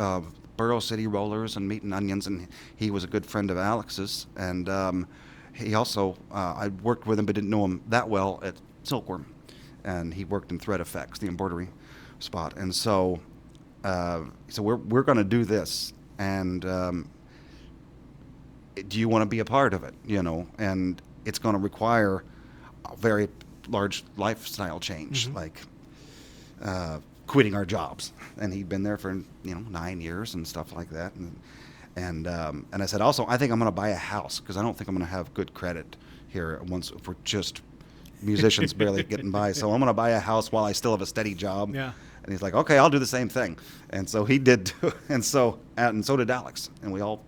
Borough City Rollers and Meat and Onions, and he was a good friend of Alex's. And he also, I worked with him but didn't know him that well at Silkworm. And he worked in Thread Effects, the embroidery spot. And so we're going to do this. And do you want to be a part of it? And it's going to require a very large lifestyle change, like quitting our jobs. And he'd been there for 9 years and stuff like that. And I said, also, I think I'm going to buy a house because I don't think I'm going to have good credit here once if we're just musicians barely getting by. So I'm going to buy a house while I still have a steady job. Yeah. And he's like, okay, I'll do the same thing. And so he did too. And so did Alex. And we all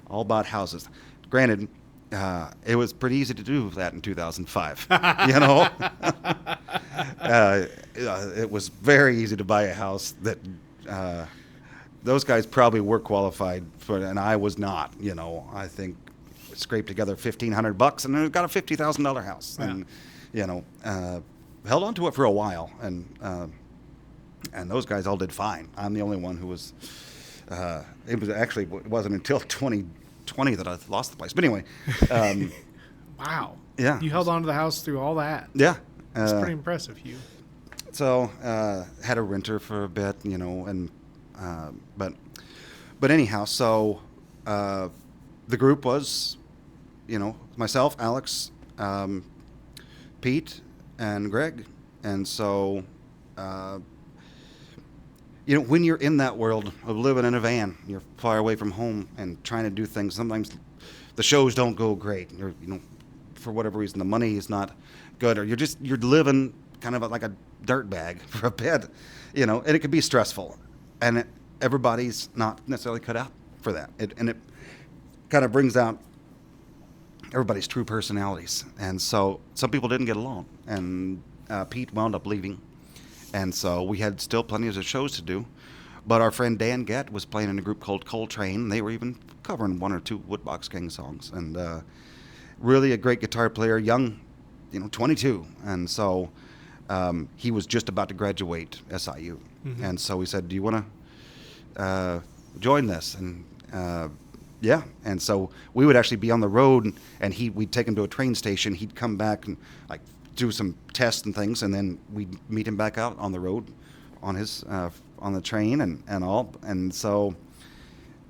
bought houses. Granted, it was pretty easy to do that in 2005. It was very easy to buy a house that those guys probably were qualified for, and I was not. I think scraped together $1,500 and got a $50,000 house, and held on to it for a while, and those guys all did fine. I'm the only one who was. It wasn't until 2020 that I lost the place. But anyway. Wow. Yeah. You held on to the house through all that. Yeah. That's pretty impressive, Hugh. So had a renter for a bit, and but anyhow, so the group was, myself, Alex, Pete, and Greg, and so. When you're in that world of living in a van, you're far away from home and trying to do things. Sometimes the shows don't go great. You're, for whatever reason, the money is not good, or you're living kind of like a dirt bag for a bit, and it can be stressful. And everybody's not necessarily cut out for that. It kind of brings out everybody's true personalities. And so some people didn't get along, and Pete wound up leaving. And so we had still plenty of shows to do. But our friend Dan Gett was playing in a group called Coltrane. They were even covering 1 or 2 Woodbox Gang songs. And really a great guitar player, young, 22. And so he was just about to graduate SIU. Mm-hmm. And so we said, do you want to join this? And yeah. And so we would actually be on the road, and we'd take him to a train station. He'd come back and do some tests and things, and then we'd meet him back out on the road on his on the train and all. And so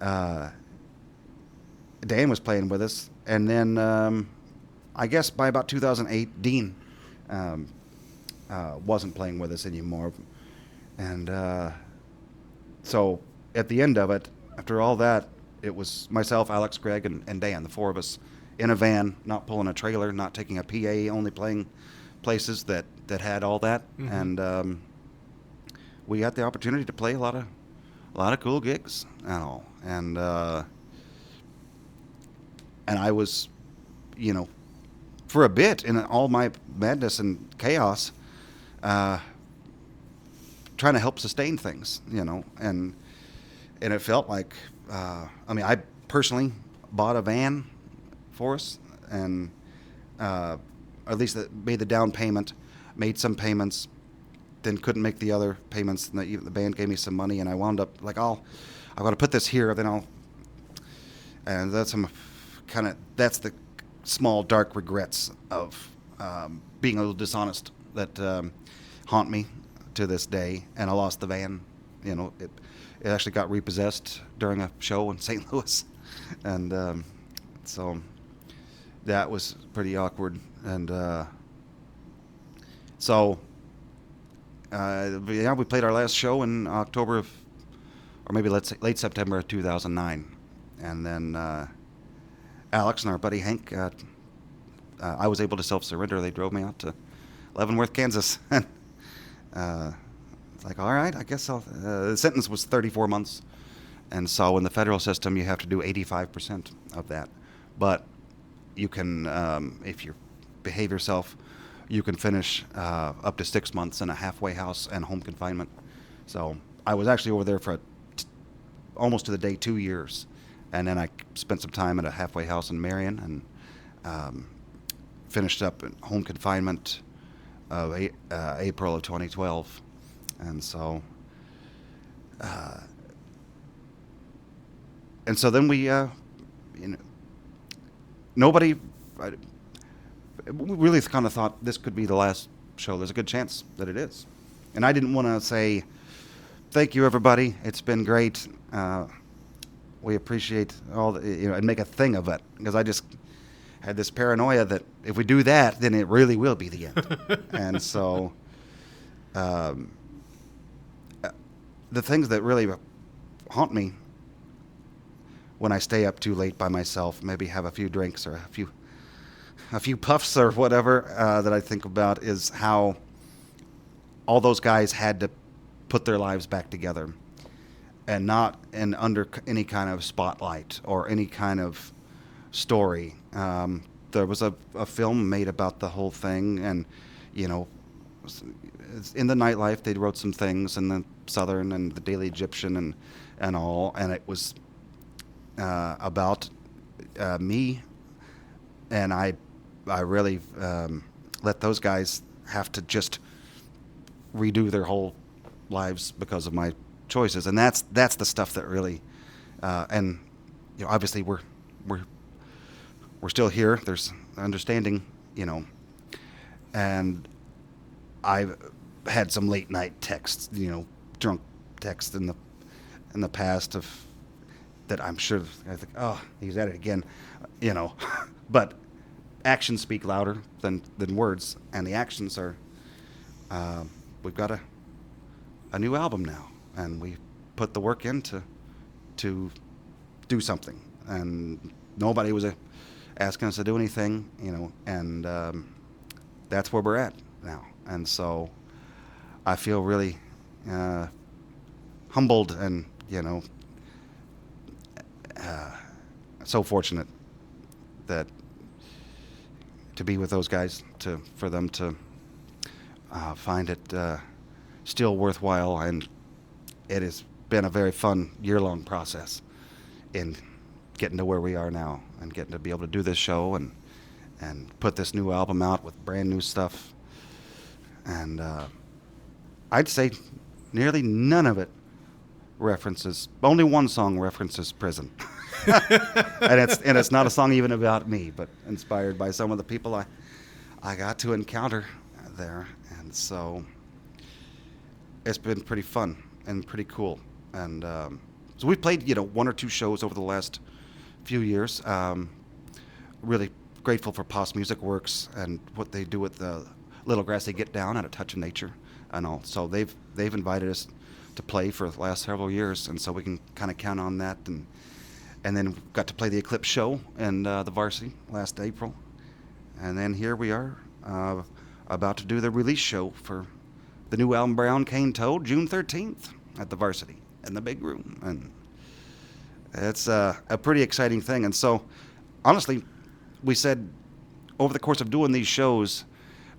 Dan was playing with us, and then I guess by about 2008 Dean wasn't playing with us anymore. And so at the end of it, after all that, it was myself, Alex, Greg, and Dan, the four of us in a van, not pulling a trailer, not taking a PA, only playing places that had all that, and we got the opportunity to play a lot of cool gigs and all, and I was, for a bit in all my madness and chaos, trying to help sustain things, and it felt like, I personally bought a van for us, and at least made the down payment, made some payments, then couldn't make the other payments, and the band gave me some money, and I wound up like, I'm going to put this here, then and that's the small dark regrets of being a little dishonest that haunt me to this day. And I lost the van. It actually got repossessed during a show in St. Louis, and so that was pretty awkward. And we played our last show in October or maybe let's say late September of 2009, and then Alex and our buddy Hank, I was able to self-surrender. They drove me out to Leavenworth, Kansas. And it's like, all right, I guess the sentence was 34 months. And so in the federal system, you have to do 85% of that. But you can, if you behave yourself, you can finish up to 6 months in a halfway house and home confinement. So I was actually over there for almost to the day 2 years. And then I spent some time at a halfway house in Marion, and finished up in home confinement of April of 2012. And so, then we, nobody, we really kind of thought this could be the last show. There's a good chance that it is. And I didn't want to say, thank you, everybody. It's been great. We appreciate all the, and make a thing of it, because I just had this paranoia that if we do that, then it really will be the end. And so, the things that really haunt me when I stay up too late by myself, maybe have a few drinks or a few puffs or whatever, that I think about is how all those guys had to put their lives back together, and not under any kind of spotlight or any kind of story. There was a film made about the whole thing, and in the nightlife they wrote some things in the Southern and the Daily Egyptian and all, and it was about me, and I really let those guys have to just redo their whole lives because of my choices, and that's the stuff that really, and obviously we're still here. There's understanding, and I've had some late night texts, drunk texts in the past of that I'm sure I think, oh, he's at it again, but actions speak louder than words, and the actions are, we've got a new album now, and we put the work in to do something, and nobody was asking us to do anything, and that's where we're at now. And so I feel really humbled and so fortunate that to be with those guys, for them to find it still worthwhile, and it has been a very fun year-long process in getting to where we are now, and getting to be able to do this show and put this new album out with brand new stuff. And I'd say nearly none of it references, only one song references prison. and it's not a song even about me, but inspired by some of the people I got to encounter there. And so it's been pretty fun and pretty cool. And so we've played, one or two shows over the last few years. Really grateful for Pos Music Works and what they do with the Little Grassy Get Down at A Touch of Nature and all. So they've invited us to play for the last several years, and so we can kind of count on that. and then got to play the Eclipse show in the Varsity last April. And then here we are, about to do the release show for the new album Brown Cane Toad, June 13th at the Varsity in the big room. And it's a pretty exciting thing. And so, honestly, we said over the course of doing these shows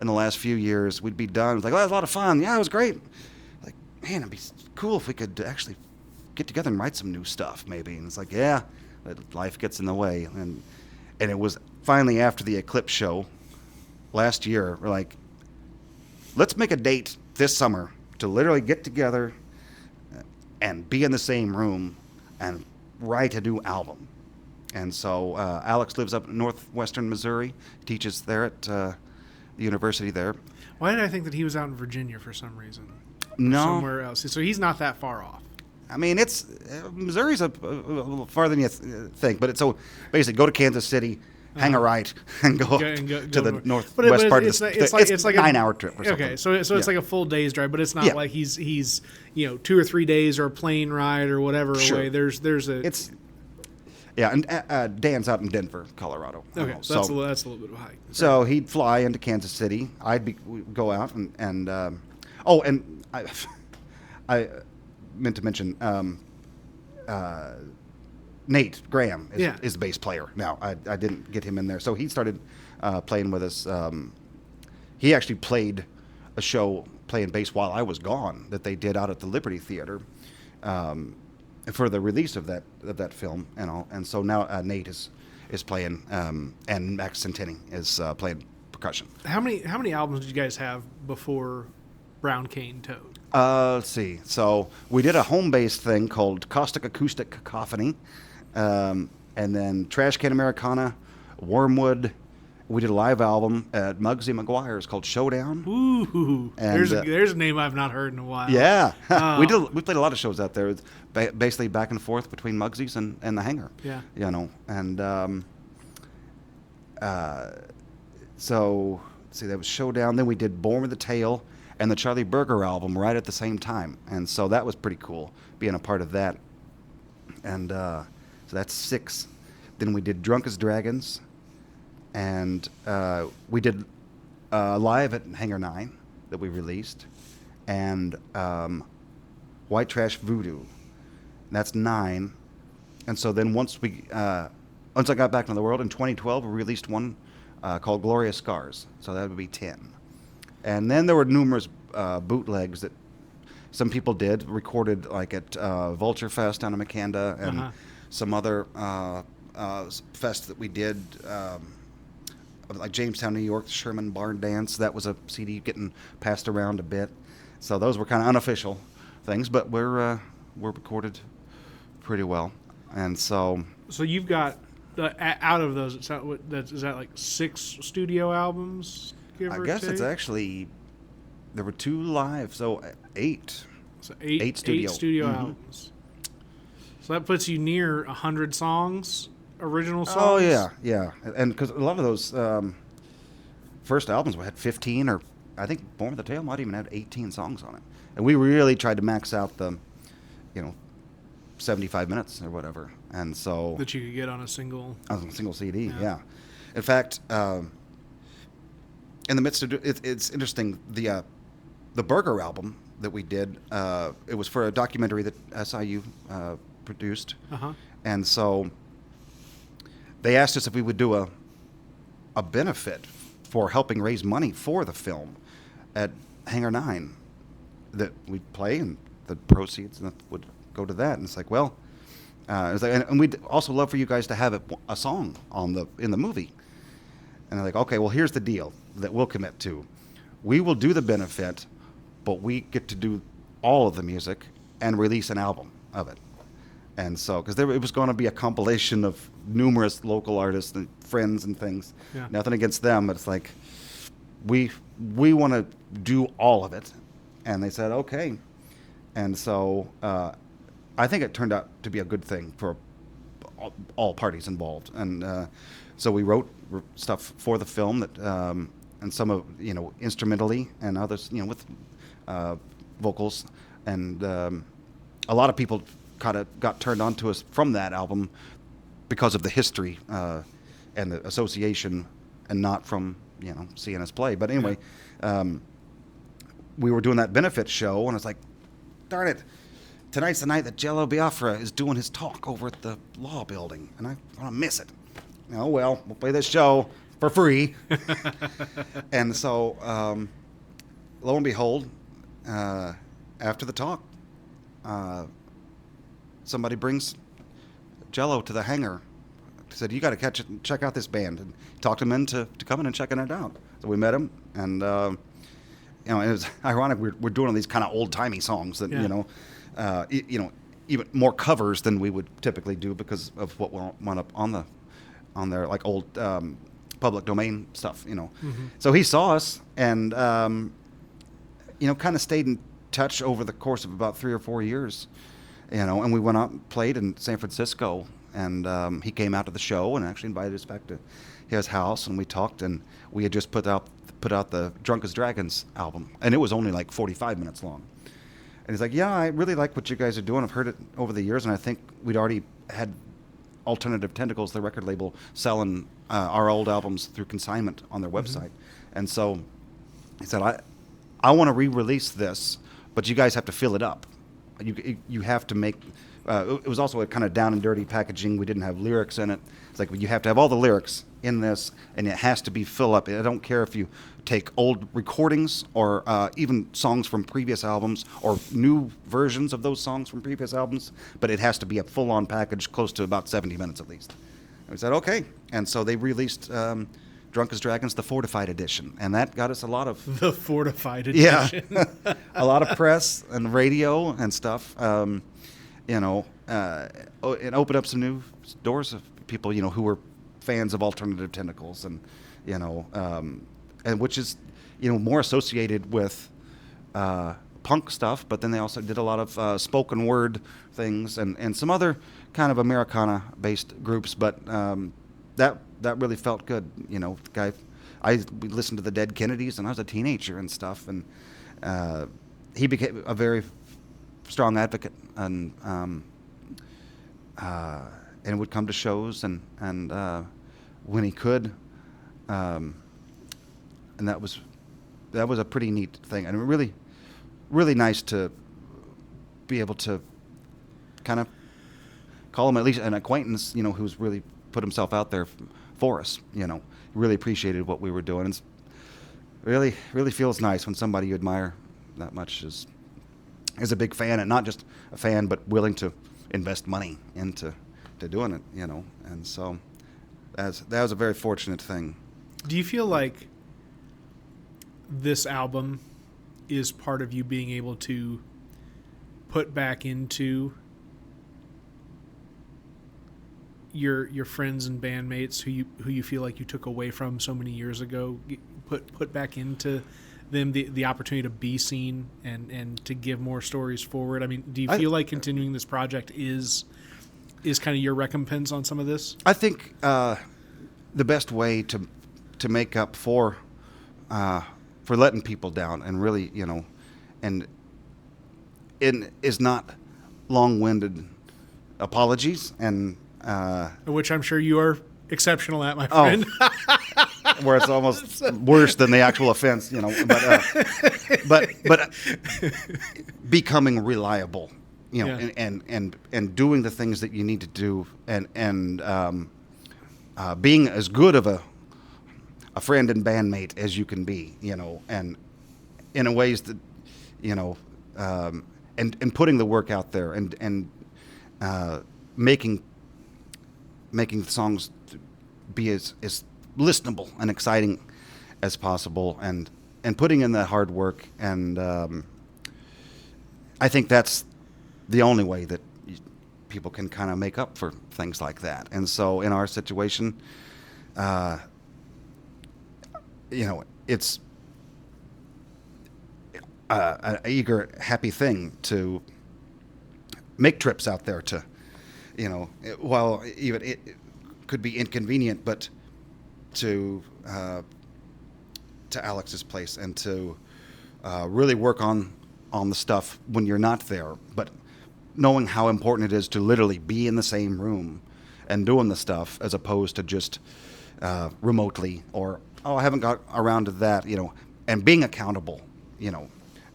in the last few years, we'd be done. It was like, oh, that was a lot of fun. Yeah, it was great. Like, man, it'd be cool if we could actually get together and write some new stuff, maybe. And it's like, yeah, but life gets in the way. And it was finally after the Eclipse show last year, we're like, let's make a date this summer to literally get together and be in the same room and write a new album. And so Alex lives up in northwestern Missouri, teaches there at the university there. Why did I think that he was out in Virginia for some reason? No. Somewhere else. So he's not that far off. I mean, it's Missouri's a little farther than you think, but it's so basically go to Kansas City, hang a right, and go to the northwest part of the state. It's like a 9-hour trip or something. Okay, so it's like a full day's drive, but it's not like he's 2 or 3 days or a plane ride or whatever away. There's a and Dan's out in Denver, Colorado. Okay, so that's a little bit of a hike. So he'd fly into Kansas City. We'd go out and I meant to mention Nate Graham is the bass player now. I didn't get him in there, so he started playing with us. He actually played a show playing bass while I was gone that they did out at the Liberty Theater for the release of that film and all. And so now Nate is playing, and Max Centeni is playing percussion. How many albums did you guys have before Brown Cane Toad? Let's see. So we did a home-based thing called Caustic Acoustic Cacophony, and then Trash Can Americana, Wormwood. We did a live album at Muggsy McGuire's called Showdown. Ooh, and there's a name I've not heard in a while. Yeah, we played a lot of shows out there. It's basically back and forth between Muggsy's and the Hangar. Yeah, and so let's see, that was Showdown. Then we did Born with a Tail and the Charlie Berger album right at the same time, and so that was pretty cool being a part of that. And so that's 6. Then we did Drunk as Dragons, and we did live at Hangar 9 that we released, and White Trash Voodoo. That's 9. And so then once I got back into the world in 2012, we released one called Glorious Scars. So that would be 10. And then there were numerous bootlegs that some people did, recorded like at Vulture Fest down in Makanda and some other fest that we did, like Jamestown, New York, the Sherman Barn Dance. That was a CD getting passed around a bit. So those were kind of unofficial things, but we're recorded pretty well. And so you've got out of those, is that like 6 studio albums? I guess it's actually, there were 2 live, so 8. So 8 studio albums. So that puts you near 100 songs, original songs. Oh yeah, and because a lot of those first albums had 15, or I think Born with a Tail might even have 18 songs on it, and we really tried to max out the, 75 minutes or whatever, and so that you could get on a single CD. Yeah. In fact. In the midst of it's interesting, the Berger album that we did, it was for a documentary that SIU produced, and so they asked us if we would do a benefit for helping raise money for the film at Hangar 9 that we'd play, and the proceeds would go to that. And it's like, well, it's like, and we'd also love for you guys to have a song in the movie. And they're like, okay, well, here's the deal that we'll commit to. We will do the benefit, but we get to do all of the music and release an album of it. And so, because it was going to be a compilation of numerous local artists and friends and things. Yeah. Nothing against them, but it's like, we want to do all of it. And they said, okay. And so I think it turned out to be a good thing for all parties involved. And so we wrote stuff for the film that, and some of, instrumentally, and others, with vocals. And a lot of people kind of got turned on to us from that album because of the history and the association, and not from seeing us play. But anyway, we were doing that benefit show, and it's like, darn it, tonight's the night that Jello Biafra is doing his talk over at the law building, and I want to miss it. Oh well, we'll play this show for free. And so, lo and behold, after the talk, somebody brings Jello to the hangar. Said, you got to check out this band, and talked him into coming and checking it out. So we met him, and it was ironic. We're doing all these kind of old timey songs that even more covers than we would typically do because of what went up on their like old public domain stuff. Mm-hmm. So he saw us, and kind of stayed in touch over the course of about 3 or 4 years. And we went out and played in San Francisco. And he came out to the show and actually invited us back to his house, and we talked. And we had just put out the Drunk as Dragons album, and it was only like 45 minutes long. And he's like, "Yeah, I really like what you guys are doing. I've heard it over the years, and I think we'd already had Alternative Tentacles, the record label, selling our old albums through consignment on their website." And so he said, "I want to re-release this, but you guys have to fill it up. You have to make." It was also a kind of down and dirty packaging. We didn't have lyrics in it. It's like, you have to have all the lyrics in this, and it has to be fill up. I don't care if you take old recordings or even songs from previous albums or new versions of those songs from previous albums, but it has to be a full-on package, close to about 70 minutes at least. And we said, okay. And so they released Drunk as Dragons, the Fortified Edition, and that got us a lot of... The Fortified Edition. Yeah, a lot of press and radio and stuff. And open up some new doors of people, who were fans of Alternative Tentacles, and and which is, more associated with punk stuff. But then they also did a lot of spoken word things and some other kind of Americana-based groups. But that really felt good. I listened to the Dead Kennedys, and I was a teenager and stuff, and he became a very strong advocate, and would come to shows and when he could, and that was a pretty neat thing, and really, really nice to be able to kind of call him at least an acquaintance, who's really put himself out there for us. Really appreciated what we were doing. It's really, really feels nice when somebody you admire that much is a big fan, and not just a fan, but willing to invest money into doing it, And so that was a very fortunate thing. Do you feel like this album is part of you being able to put back into your friends and bandmates who you feel like you took away from so many years ago, put back into them the opportunity to be seen and to give more stories forward? I mean, do you feel like continuing this project is kind of your recompense on some of this? I think the best way to make up for letting people down, and really, and is not long-winded apologies, and which I'm sure you are exceptional at, my friend. Where it's almost worse than the actual offense, but becoming reliable, and doing the things that you need to do, and being as good of a friend and bandmate as you can be, and in a ways that, and putting the work out there, and making the songs be as listenable and exciting as possible, and putting in that hard work, and I think that's the only way that people can kind of make up for things like that. And so in our situation, it's an eager, happy thing to make trips out there to, while even it could be inconvenient, but to Alex's place, and to really work on the stuff when you're not there, but knowing how important it is to literally be in the same room and doing the stuff, as opposed to just remotely, or I haven't got around to that, and being accountable,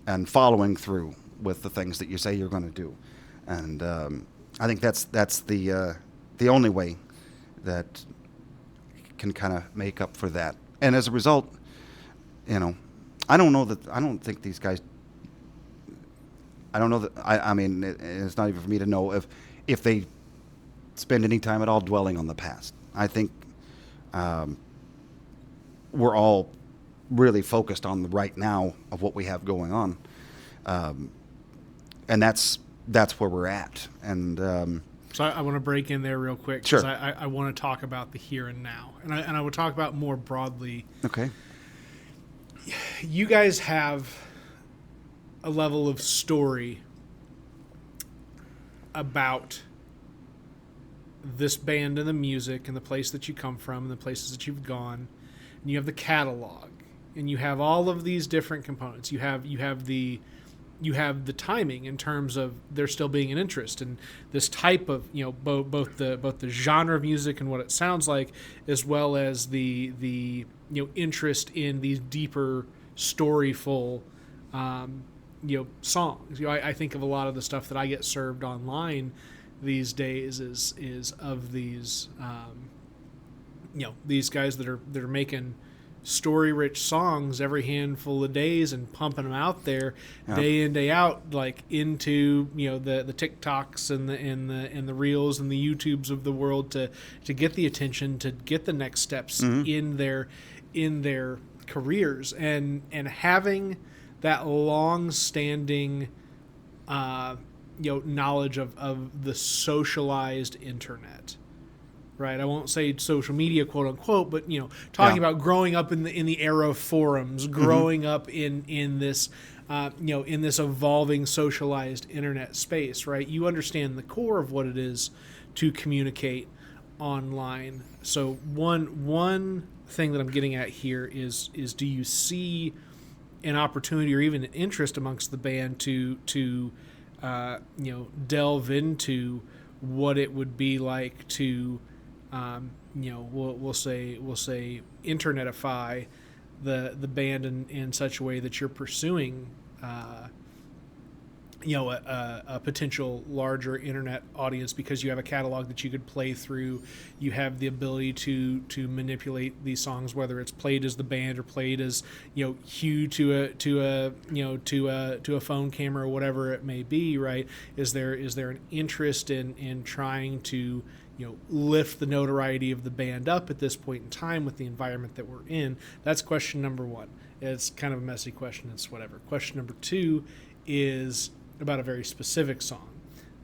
and following through with the things that you say you're going to do. And I think that's the only way that can kind of make up for that. And as a result, I don't think these guys. I don't know that. I mean, it's not even for me to know if they spend any time at all dwelling on the past. I think we're all really focused on the right now of what we have going on, and that's where we're at. And so I want to break in there real quick. Sure. I want to talk about the here and now, and I will talk about more broadly. Okay. You guys have a level of story about this band and the music and the place that you come from and the places that you've gone, and you have the catalog, and you have all of these different components. You have the timing in terms of there still being an interest in this type of both the genre of music and what it sounds like, as well as the interest in these deeper storyful songs. I think of a lot of the stuff that I get served online these days is of these these guys that are making story rich songs every handful of days and pumping them out there day in, day out, like into the TikToks and the reels and the YouTubes of the world to get the attention, to get the next steps in their careers, and having that long-standing knowledge of the socialized internet, right? I won't say social media, quote unquote, but talking about growing up in the era of forums, growing up in this in this evolving socialized internet space, right? You understand the core of what it is to communicate online. So one thing that I'm getting at here is do you see an opportunity or even an interest amongst the band to delve into what it would be like to we'll say internetify the band in such a way that you're pursuing a potential larger internet audience, because you have a catalog that you could play through. You have the ability to manipulate these songs, whether it's played as the band or played as Hugh to a phone camera or whatever it may be, right? Is there an interest in trying to lift the notoriety of the band up at this point in time with the environment that we're in? That's question number one. It's kind of a messy question. It's whatever. Question number two is about a very specific song.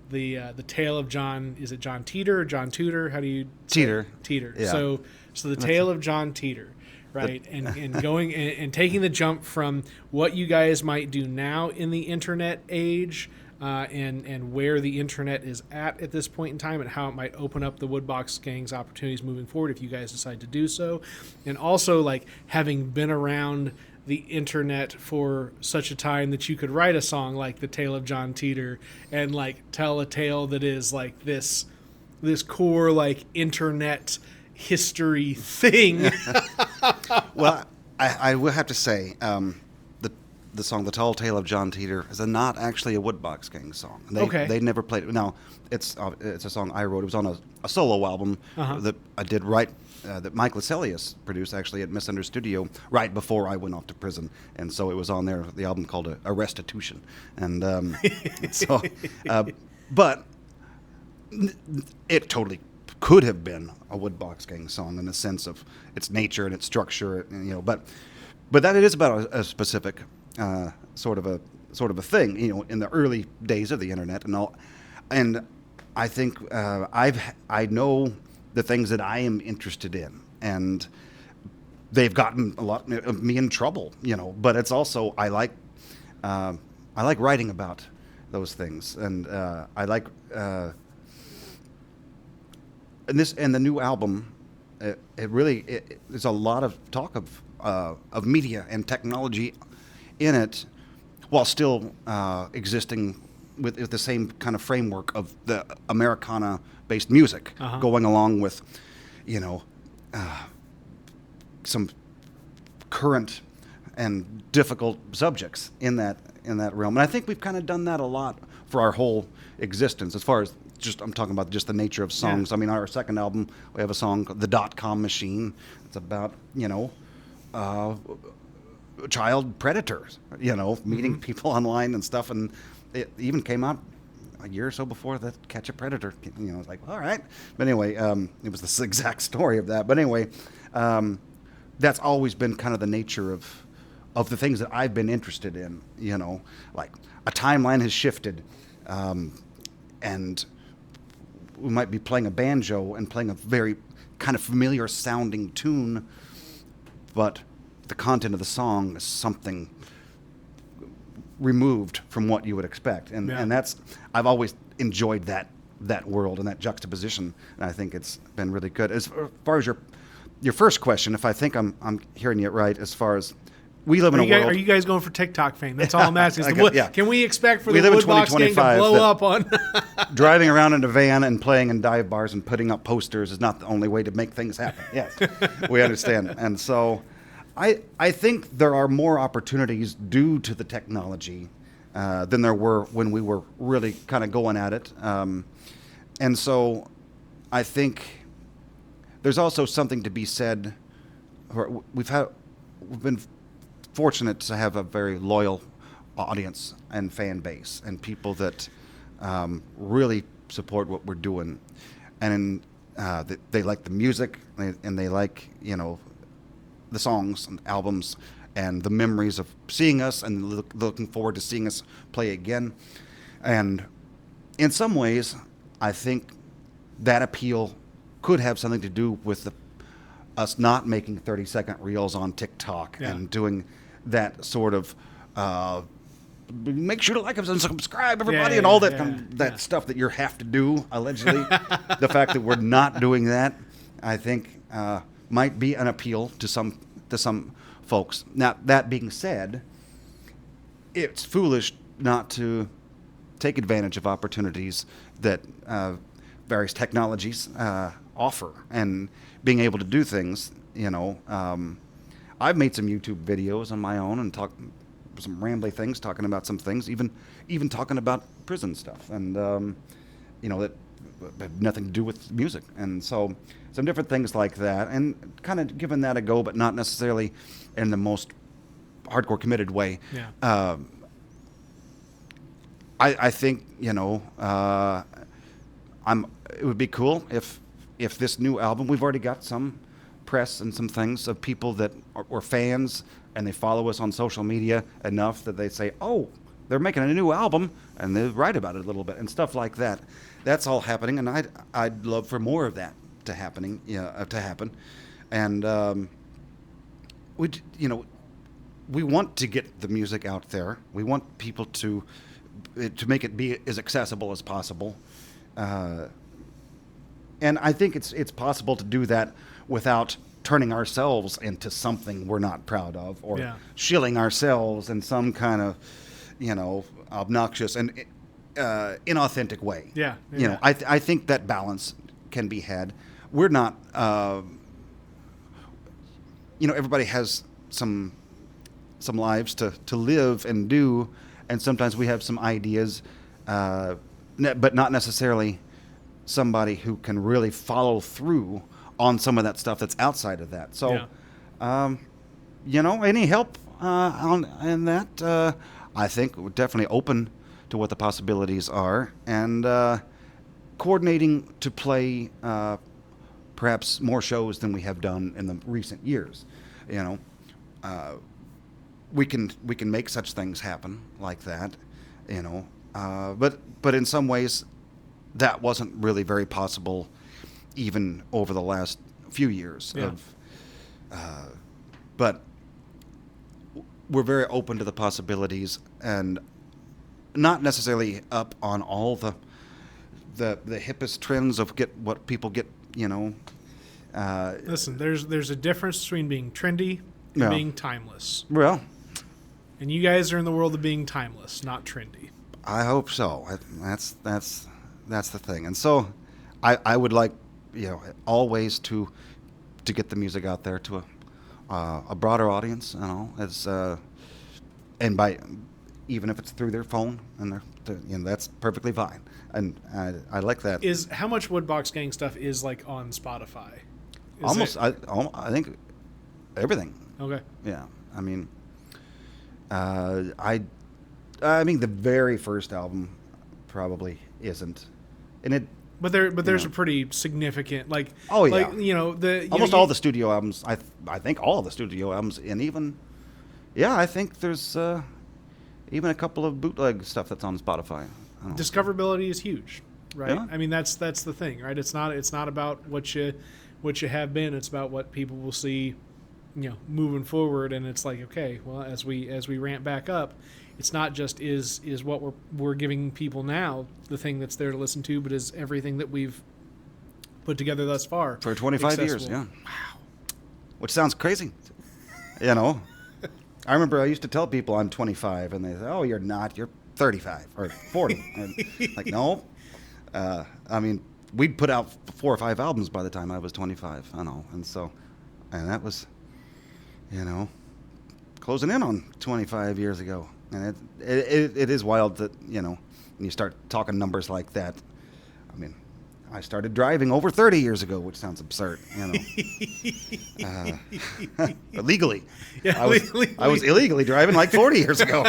The Tale of John, is it John Teeter or John Tudor? How do you Teeter. Teeter. Yeah. So the Tale of John Teeter, right? And going and taking the jump from what you guys might do now in the internet age, and where the internet is at this point in time, and how it might open up the Woodbox Gang's opportunities moving forward if you guys decide to do so. And also, like, having been around the internet for such a time that you could write a song like The Tale of John Teeter and like tell a tale that is like this core like internet history thing. Well, I will have to say, the song "The Tall Tale of John Teeter" is not actually a Woodbox Gang song. They never played it. Now, it's a song I wrote. It was on a solo album that I did write, that Mike Lascelius produced, actually, at Miss Under Studio right before I went off to prison. And so it was on there, the album called A Restitution. And but it totally could have been a Woodbox Gang song in the sense of its nature and its structure, but that it is about a specific sort of a thing, in the early days of the internet and all. And I think I know the things that I am interested in, and they've gotten a lot of me in trouble, but it's also I like writing about those things, and I like and the new album, there's a lot of talk of media and technology in it, while still existing with the same kind of framework of the Americana-based music, going along with, some current and difficult subjects in that realm. And I think we've kind of done that a lot for our whole existence, as far as I'm talking about just the nature of songs. Yeah. I mean, our second album, we have a song, The .com Machine. It's about, child predators, meeting people online and stuff. And it even came out a year or so before that Catch a Predator. It's like, all right. But anyway, it was this exact story of that. But anyway, that's always been kind of the nature of the things that I've been interested in, like a timeline has shifted, and we might be playing a banjo and playing a very kind of familiar sounding tune, but the content of the song is something removed from what you would expect. And that's, I've always enjoyed that world and that juxtaposition, and I think it's been really good. As far as your first question, if I think I'm hearing it right, as far as we live in a world. Are you guys going for TikTok fame? That's all I'm asking. Can we expect for we the live in Woodbox Gang to blow up on? Driving around in a van and playing in dive bars and putting up posters is not the only way to make things happen. Yes, we understand. And so I think there are more opportunities due to the technology than there were when we were really kind of going at it. And so I think there's also something to be said. We've been fortunate to have a very loyal audience and fan base and people that really support what we're doing, and they like the music and they like the songs and albums and the memories of seeing us and looking forward to seeing us play again. And in some ways, I think that appeal could have something to do with us not making 30-second reels on TikTok and doing that sort of make sure to like us and subscribe, everybody, and all that stuff that you have to do, allegedly. The fact that we're not doing that, I think, might be an appeal to some folks. Now, that being said, it's foolish not to take advantage of opportunities that various technologies offer, and being able to do things, I've made some YouTube videos on my own and talk some rambly things, talking about some things, even talking about prison stuff, and that have nothing to do with music, and so some different things like that, and kind of giving that a go, but not necessarily in the most hardcore committed way. Yeah. I think it would be cool if this new album, we've already got some press and some things of people that are fans, and they follow us on social media enough that they say, oh, they're making a new album, and they write about it a little bit and stuff like that. That's all happening, and I'd love for more of that to happen. And we want to get the music out there. We want people to make it be as accessible as possible. And I think it's possible to do that without turning ourselves into something we're not proud of, or shilling ourselves in some kind of, obnoxious and inauthentic way. Yeah. I think that balance can be had. We're not, everybody has some lives to live and do, and sometimes we have some ideas, but not necessarily somebody who can really follow through on some of that stuff that's outside of that. So, any help in that, I think we're definitely open to what the possibilities are, and coordinating to play perhaps more shows than we have done in the recent years. We can make such things happen like that, but in some ways that wasn't really very possible even over the last few years. But we're very open to the possibilities, and not necessarily up on all the hippest trends of what people get. Listen, there's a difference between being trendy and being timeless. Well, and you guys are in the world of being timeless, not trendy. I hope so. That's the thing. And so, I would like, always to get the music out there to a broader audience. As and by even if it's through their phone, and that's perfectly fine. And I like that. Is how much Woodbox Gang stuff is like on Spotify? I think everything. Okay. Yeah. I mean, I mean the very first album probably isn't, and it. But there's a pretty significant Oh, yeah. Almost all the studio albums. I think all the studio albums, and even I think there's even a couple of bootleg stuff that's on Spotify. discoverability is huge, right? Yeah. I mean that's the thing, right? It's not about what you have been. It's about what people will see, moving forward. And it's like, okay, well, as we ramp back up, it's not just is what we're giving people now the thing that's there to listen to, but is everything that we've put together thus far for 25 years. accessible. Yeah. Wow. Which sounds crazy. I remember I used to tell people I'm 25, and they say, "Oh, you're not. You're 35 or 40." And like, no. I mean, we'd put out 4 or 5 albums by the time I was 25. And that was, closing in on 25 years ago. And it is wild that, when you start talking numbers like that. I mean, I started driving over 30 years ago, which sounds absurd, legally. Yeah, I was illegally driving like 40 years ago.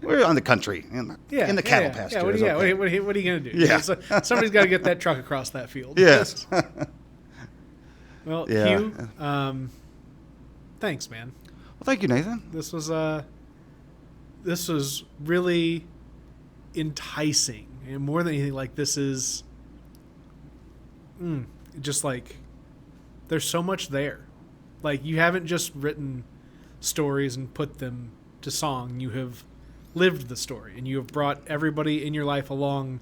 We're on the country, in the cattle pasture. What are you going to do? Yeah. Somebody's got to get that truck across that field. Yes. Well, Yeah. Hugh, thanks, man. Well, thank you, Nathan. This was really enticing, and more than anything, like this is just like there's so much there. Like you haven't just written stories and put them to song. You have lived the story, and you have brought everybody in your life along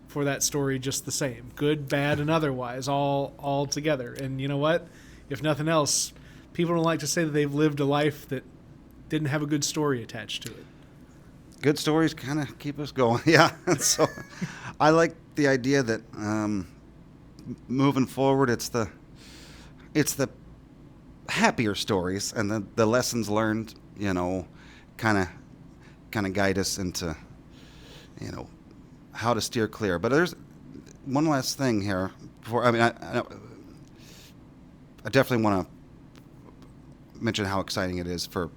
for that story just the same, good, bad, and otherwise, all together. And you know what? If nothing else, people don't like to say that they've lived a life that didn't have a good story attached to it. Good stories kind of keep us going. Yeah. So I like the idea that moving forward, it's the happier stories and the lessons learned, kind of guide us into, how to steer clear. But there's one last thing here before. I mean, I definitely want to mention how exciting it is for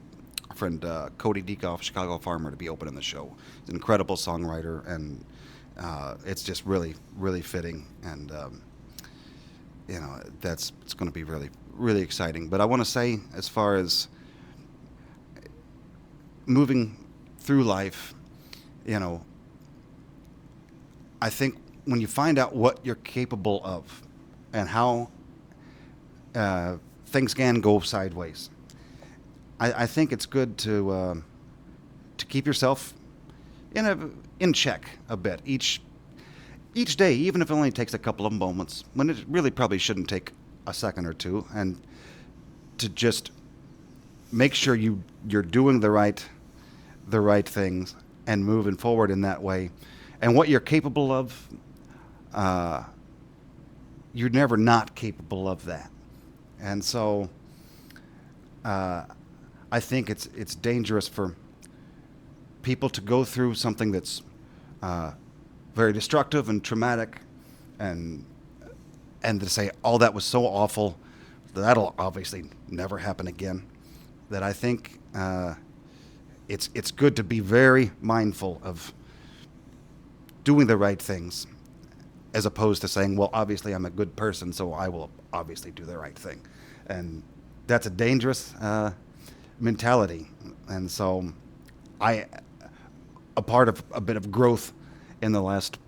our friend Cody Dekoff, Chicago Farmer, to be opening the show. He's an incredible songwriter, and it's just really, really fitting. And it's going to be really, really exciting. But I want to say, as far as moving through life, I think when you find out what you're capable of and how things can go sideways, I think it's good to keep yourself in check a bit each day, even if it only takes a couple of moments, when it really probably shouldn't take a second or two, and to just make sure you're doing the right things and moving forward in that way. And what you're capable of, you're never not capable of that. And so I think it's dangerous for people to go through something that's very destructive and traumatic, and to say, "Oh, that was so awful, that'll obviously never happen again." That I think it's good to be very mindful of doing the right things, as opposed to saying, "Well, obviously I'm a good person, so I will obviously do the right thing," and that's a dangerous mentality. And so, a part of a bit of growth in the last,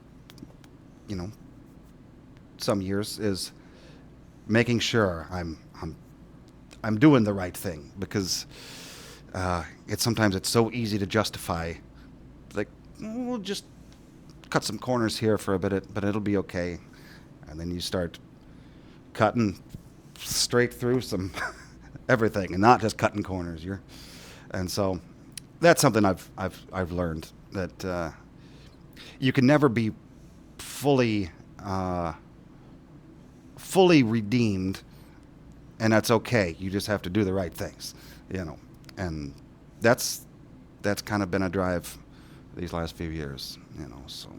some years is making sure I'm doing the right thing, because sometimes it's so easy to justify, like, we'll just cut some corners here for a bit, but it'll be okay. And then you start cutting straight through some everything, and not just cutting corners. And so that's something I've learned, that you can never be fully redeemed, and that's okay. You just have to do the right things, and that's kind of been a drive these last few years, so.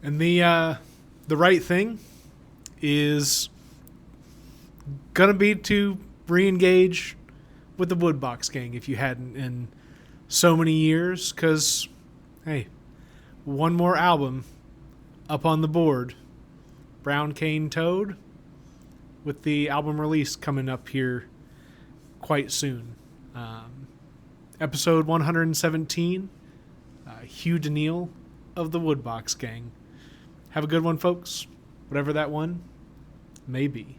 And the right thing is gonna be to re-engage with the Woodbox Gang if you hadn't in so many years, because hey, one more album up on the board, Brown Cane Toad, with the album release coming up here quite soon. Episode 117, Hugh DeNeal of the Woodbox Gang. Have a good one, folks, whatever that one may be.